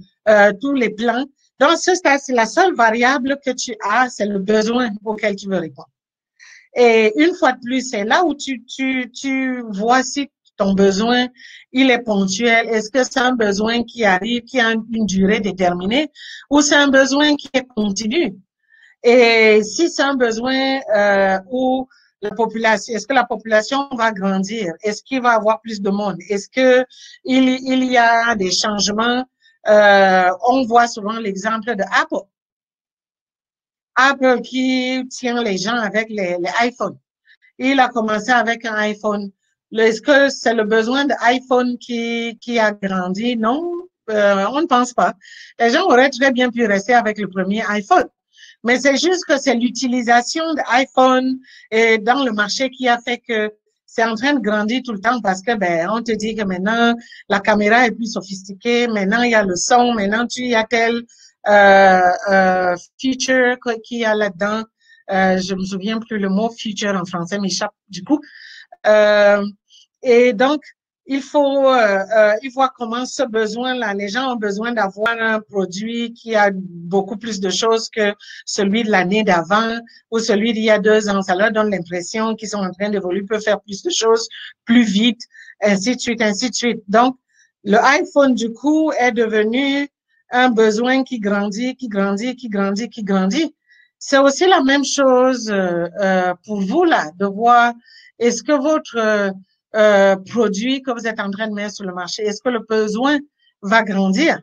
tous les plans. Dans ce stade, c'est la seule variable que tu as, c'est le besoin auquel tu veux répondre. Et une fois de plus, c'est là où tu vois si ton besoin, il est ponctuel. Est-ce que c'est un besoin qui arrive, qui a une durée déterminée, ou c'est un besoin qui est continu? Et si c'est un besoin où la population, est-ce que la population va grandir? Est-ce qu'il va y avoir plus de monde? Est-ce que il y a des changements? On voit souvent l'exemple de Apple. Apple qui tient les gens avec les iPhones. Il a commencé avec un iPhone. Est-ce que c'est le besoin de iPhone qui a grandi? Non, on ne pense pas. Les gens auraient très bien pu rester avec le premier iPhone. Mais c'est juste que c'est l'utilisation de iPhone et dans le marché qui a fait que c'est en train de grandir tout le temps parce que ben on te dit que maintenant la caméra est plus sophistiquée, maintenant il y a le son, maintenant il y a tel feature qu'il y a là-dedans. Je me souviens plus le mot feature en français m'échappe du coup. Et donc il faut voir comment ce besoin-là, les gens ont besoin d'avoir un produit qui a beaucoup plus de choses que celui de l'année d'avant ou celui d'il y a 2 ans. Ça leur donne l'impression qu'ils sont en train d'évoluer, peuvent faire plus de choses plus vite, ainsi de suite, ainsi de suite. Donc, le iPhone, du coup, est devenu un besoin qui grandit, qui grandit, qui grandit, qui grandit. C'est aussi la même chose pour vous, là, de voir est-ce que votre produit que vous êtes en train de mettre sur le marché, est-ce que le besoin va grandir?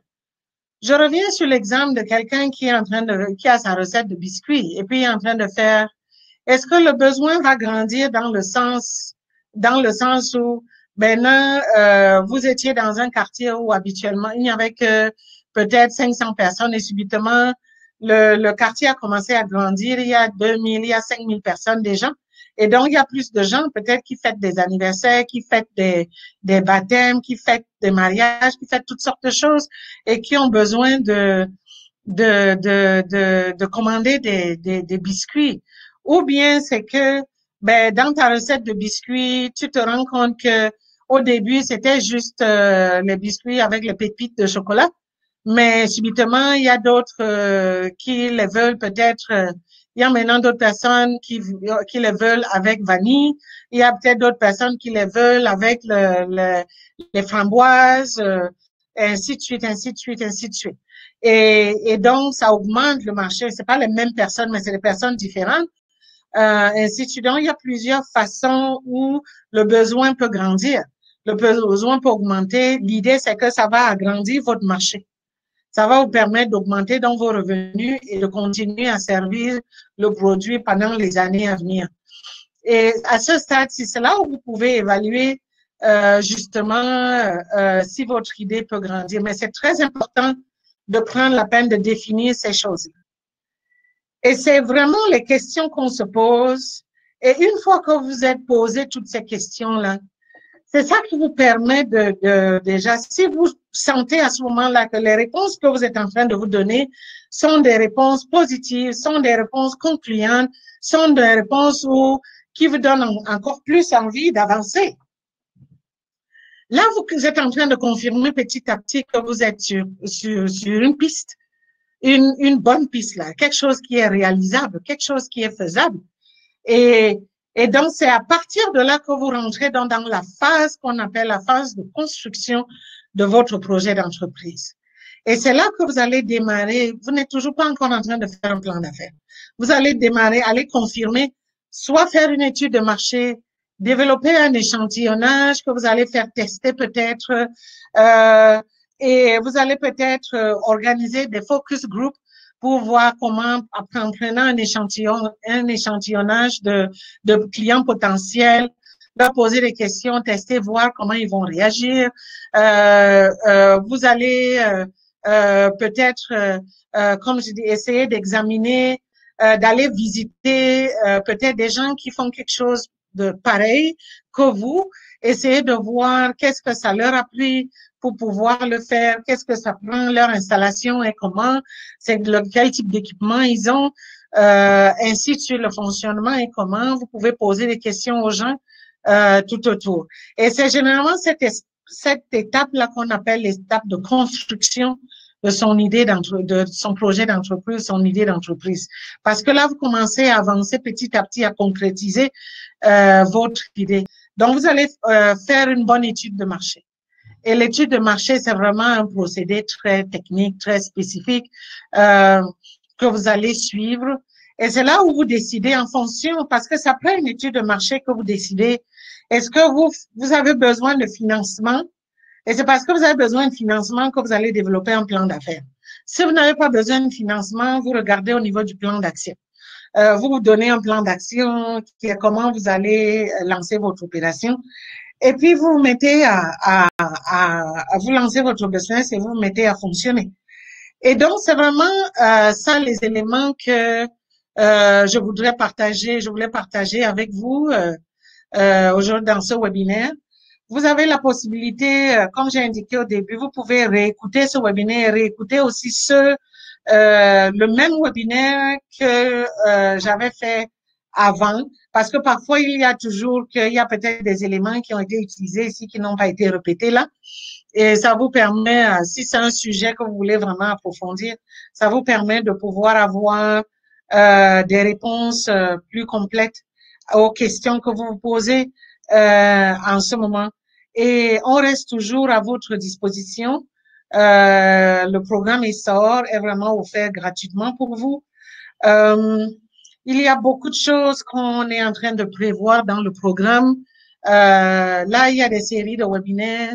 Je reviens sur l'exemple de quelqu'un qui est en train qui a sa recette de biscuits et puis est en train de faire, est-ce que le besoin va grandir dans le sens où, maintenant, vous étiez dans un quartier où habituellement, il n'y avait que peut-être 500 personnes et subitement, le quartier a commencé à grandir, il y a 2000, il y a 5000 personnes déjà. Et donc, il y a plus de gens peut-être qui fêtent des anniversaires, qui fêtent des baptêmes, qui fêtent des mariages, qui fêtent toutes sortes de choses et qui ont besoin de commander des biscuits. Ou bien c'est que, ben, dans ta recette de biscuits, tu te rends compte que au début, c'était juste les biscuits avec les pépites de chocolat. Mais subitement, il y a d'autres qui les veulent peut-être. Il y a maintenant d'autres personnes qui les veulent avec vanille. Il y a peut-être d'autres personnes qui les veulent avec les framboises, ainsi de suite, ainsi de suite, ainsi de suite. Et donc, ça augmente le marché. C'est pas les mêmes personnes, mais c'est des personnes différentes. Ainsi de suite. Donc, il y a plusieurs façons où le besoin peut grandir. Le besoin peut augmenter. L'idée, c'est que ça va agrandir votre marché. Ça va vous permettre d'augmenter dans vos revenus et de continuer à servir le produit pendant les années à venir. Et à ce stade-ci, c'est là où vous pouvez évaluer justement si votre idée peut grandir. Mais c'est très important de prendre la peine de définir ces choses-là. Et c'est vraiment les questions qu'on se pose. Et une fois que vous êtes posé toutes ces questions-là, c'est ça qui vous permet déjà, si vous sentez à ce moment-là que les réponses que vous êtes en train de vous donner sont des réponses positives, sont des réponses concluantes, sont des réponses qui vous donnent encore plus envie d'avancer. Là, vous êtes en train de confirmer petit à petit que vous êtes sur une piste, une bonne piste là, quelque chose qui est réalisable, quelque chose qui est faisable. Et, et donc, c'est à partir de là que vous rentrez dans la phase qu'on appelle la phase de construction de votre projet d'entreprise. Et c'est là que vous allez démarrer. Vous n'êtes toujours pas encore en train de faire un plan d'affaires. Vous allez démarrer, aller confirmer, soit faire une étude de marché, développer un échantillonnage que vous allez faire tester peut-être, et vous allez peut-être organiser des focus groups pour voir comment, en prenant un échantillonnage de clients potentiels, leur poser des questions, tester, voir comment ils vont réagir. Vous allez peut-être, comme je dis, essayer d'examiner, d'aller visiter peut-être des gens qui font quelque chose de pareil que vous, essayer de voir qu'est-ce que ça leur a pris pour pouvoir le faire, qu'est-ce que ça prend, leur installation et comment, quel type d'équipement ils ont, ainsi de suite, le fonctionnement et comment vous pouvez poser des questions aux gens tout autour. Et c'est généralement cette étape-là qu'on appelle l'étape de construction de son idée de son projet d'entreprise, son idée d'entreprise. Parce que là, vous commencez à avancer petit à petit, à concrétiser votre idée. Donc, vous allez faire une bonne étude de marché. Et l'étude de marché, c'est vraiment un procédé très technique, très spécifique que vous allez suivre. Et c'est là où vous décidez en fonction, parce que c'est après une étude de marché que vous décidez, est-ce que vous avez besoin de financement? Et c'est parce que vous avez besoin de financement que vous allez développer un plan d'affaires. Si vous n'avez pas besoin de financement, vous regardez au niveau du plan d'action. Vous vous donnez un plan d'action qui est comment vous allez lancer votre opération. Et puis, vous vous mettez à vous lancer votre business et vous vous mettez à fonctionner. Et donc, c'est vraiment ça les éléments que je voulais partager avec vous aujourd'hui dans ce webinaire. Vous avez la possibilité, comme j'ai indiqué au début, vous pouvez réécouter ce webinaire et réécouter aussi le même webinaire que j'avais fait avant, parce que parfois il y a peut-être des éléments qui ont été utilisés ici qui n'ont pas été répétés là. Et ça vous permet, si c'est un sujet que vous voulez vraiment approfondir, ça vous permet de pouvoir avoir des réponses plus complètes aux questions que vous vous posez en ce moment. Et on reste toujours à votre disposition. Le programme ESSOR est vraiment offert gratuitement pour vous. Il y a beaucoup de choses qu'on est en train de prévoir dans le programme. Là, il y a des séries de webinaires.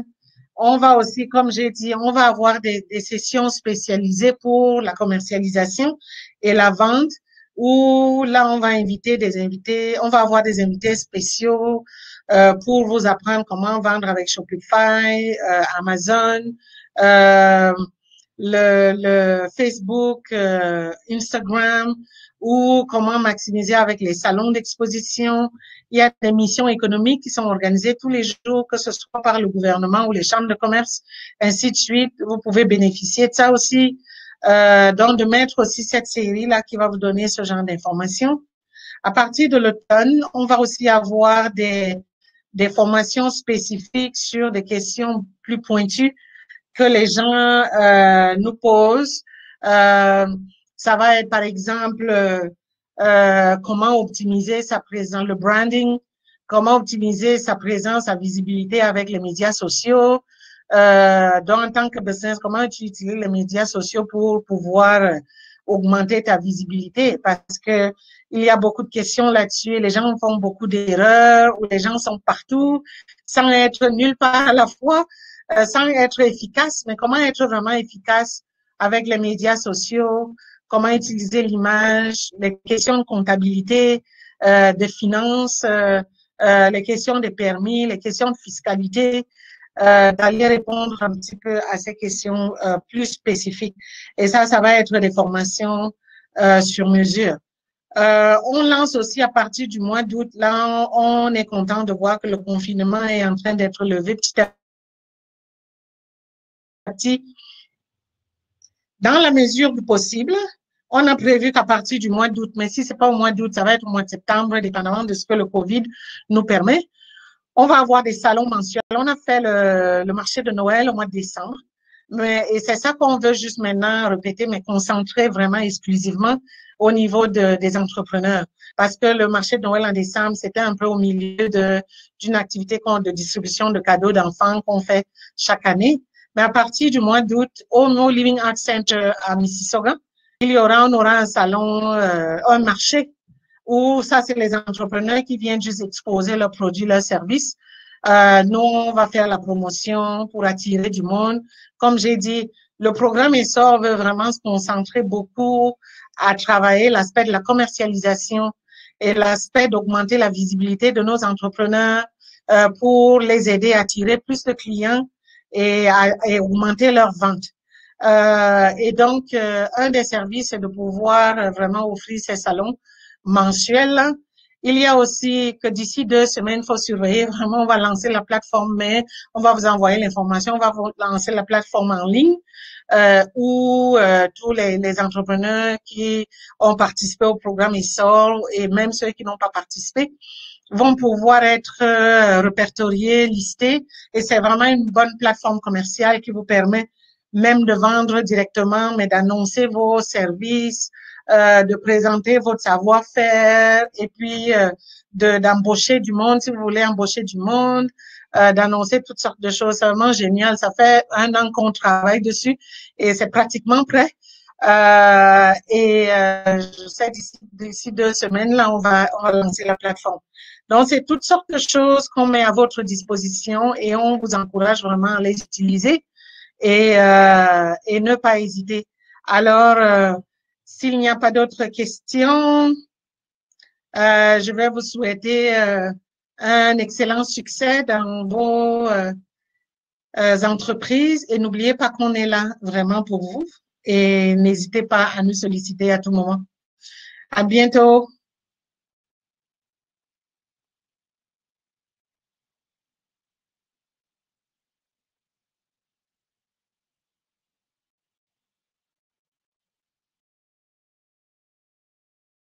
On va aussi, comme j'ai dit, on va avoir des sessions spécialisées pour la commercialisation et la vente, où là, on va avoir des invités spéciaux pour vous apprendre comment vendre avec Shopify, Amazon, le Facebook, Instagram, ou comment maximiser avec les salons d'exposition. Il y a des missions économiques qui sont organisées tous les jours, que ce soit par le gouvernement ou les chambres de commerce, ainsi de suite. Vous pouvez bénéficier de ça aussi. Donc, de mettre aussi cette série-là qui va vous donner ce genre d'informations. À partir de l'automne, on va aussi avoir des formations spécifiques sur des questions plus pointues que les gens nous posent. Ça va être, par exemple, comment optimiser sa présence, le branding, comment optimiser sa présence, sa visibilité avec les médias sociaux. Donc, en tant que business, comment tu utilises les médias sociaux pour pouvoir augmenter ta visibilité, parce que il y a beaucoup de questions là-dessus. Les gens font beaucoup d'erreurs, ou les gens sont partout sans être nulle part à la fois, sans être efficace. Mais comment être vraiment efficace avec les médias sociaux? Comment utiliser l'image, les questions de comptabilité, de finances, les questions de permis, les questions de fiscalité, d'aller répondre un petit peu à ces questions plus spécifiques. Et ça va être des formations sur mesure. On lance aussi à partir du mois d'août. Là, on est content de voir que le confinement est en train d'être levé petit à petit. Dans la mesure du possible, on a prévu qu'à partir du mois d'août, mais si c'est pas au mois d'août, ça va être au mois de septembre, dépendamment de ce que le COVID nous permet. On va avoir des salons mensuels. On a fait le marché de Noël au mois de décembre. Et c'est ça qu'on veut juste maintenant répéter, mais concentrer vraiment exclusivement au niveau des entrepreneurs. Parce que le marché de Noël en décembre, c'était un peu au milieu d'une activité de distribution de cadeaux d'enfants qu'on fait chaque année. Mais à partir du mois d'août, au No Living Arts Center à Mississauga, on aura un salon, un marché où ça, c'est les entrepreneurs qui viennent juste exposer leurs produits, leurs services. Nous, on va faire la promotion pour attirer du monde. Comme j'ai dit, le programme ESSOR veut vraiment se concentrer beaucoup à travailler l'aspect de la commercialisation et l'aspect d'augmenter la visibilité de nos entrepreneurs pour les aider à attirer plus de clients et augmenter leurs ventes. Et donc, un des services, c'est de pouvoir vraiment offrir ces salons mensuels. Il y a aussi que d'ici 2 semaines, il faut surveiller. Vraiment, on va lancer la plateforme, mais on va vous envoyer l'information. On va vous lancer la plateforme en ligne où tous les entrepreneurs qui ont participé au programme ESSOR et même ceux qui n'ont pas participé vont pouvoir être répertoriés, listés. Et c'est vraiment une bonne plateforme commerciale qui vous permet même de vendre directement, mais d'annoncer vos services, de présenter votre savoir-faire et puis d'embaucher du monde si vous voulez embaucher du monde, d'annoncer toutes sortes de choses. C'est vraiment génial. Ça fait 1 an qu'on travaille dessus et c'est pratiquement prêt. Je sais d'ici 2 semaines, là, on va lancer la plateforme. Donc, c'est toutes sortes de choses qu'on met à votre disposition et on vous encourage vraiment à les utiliser et ne pas hésiter. Alors, s'il n'y a pas d'autres questions, je vais vous souhaiter un excellent succès dans vos entreprises et n'oubliez pas qu'on est là vraiment pour vous et n'hésitez pas à nous solliciter à tout moment. À bientôt.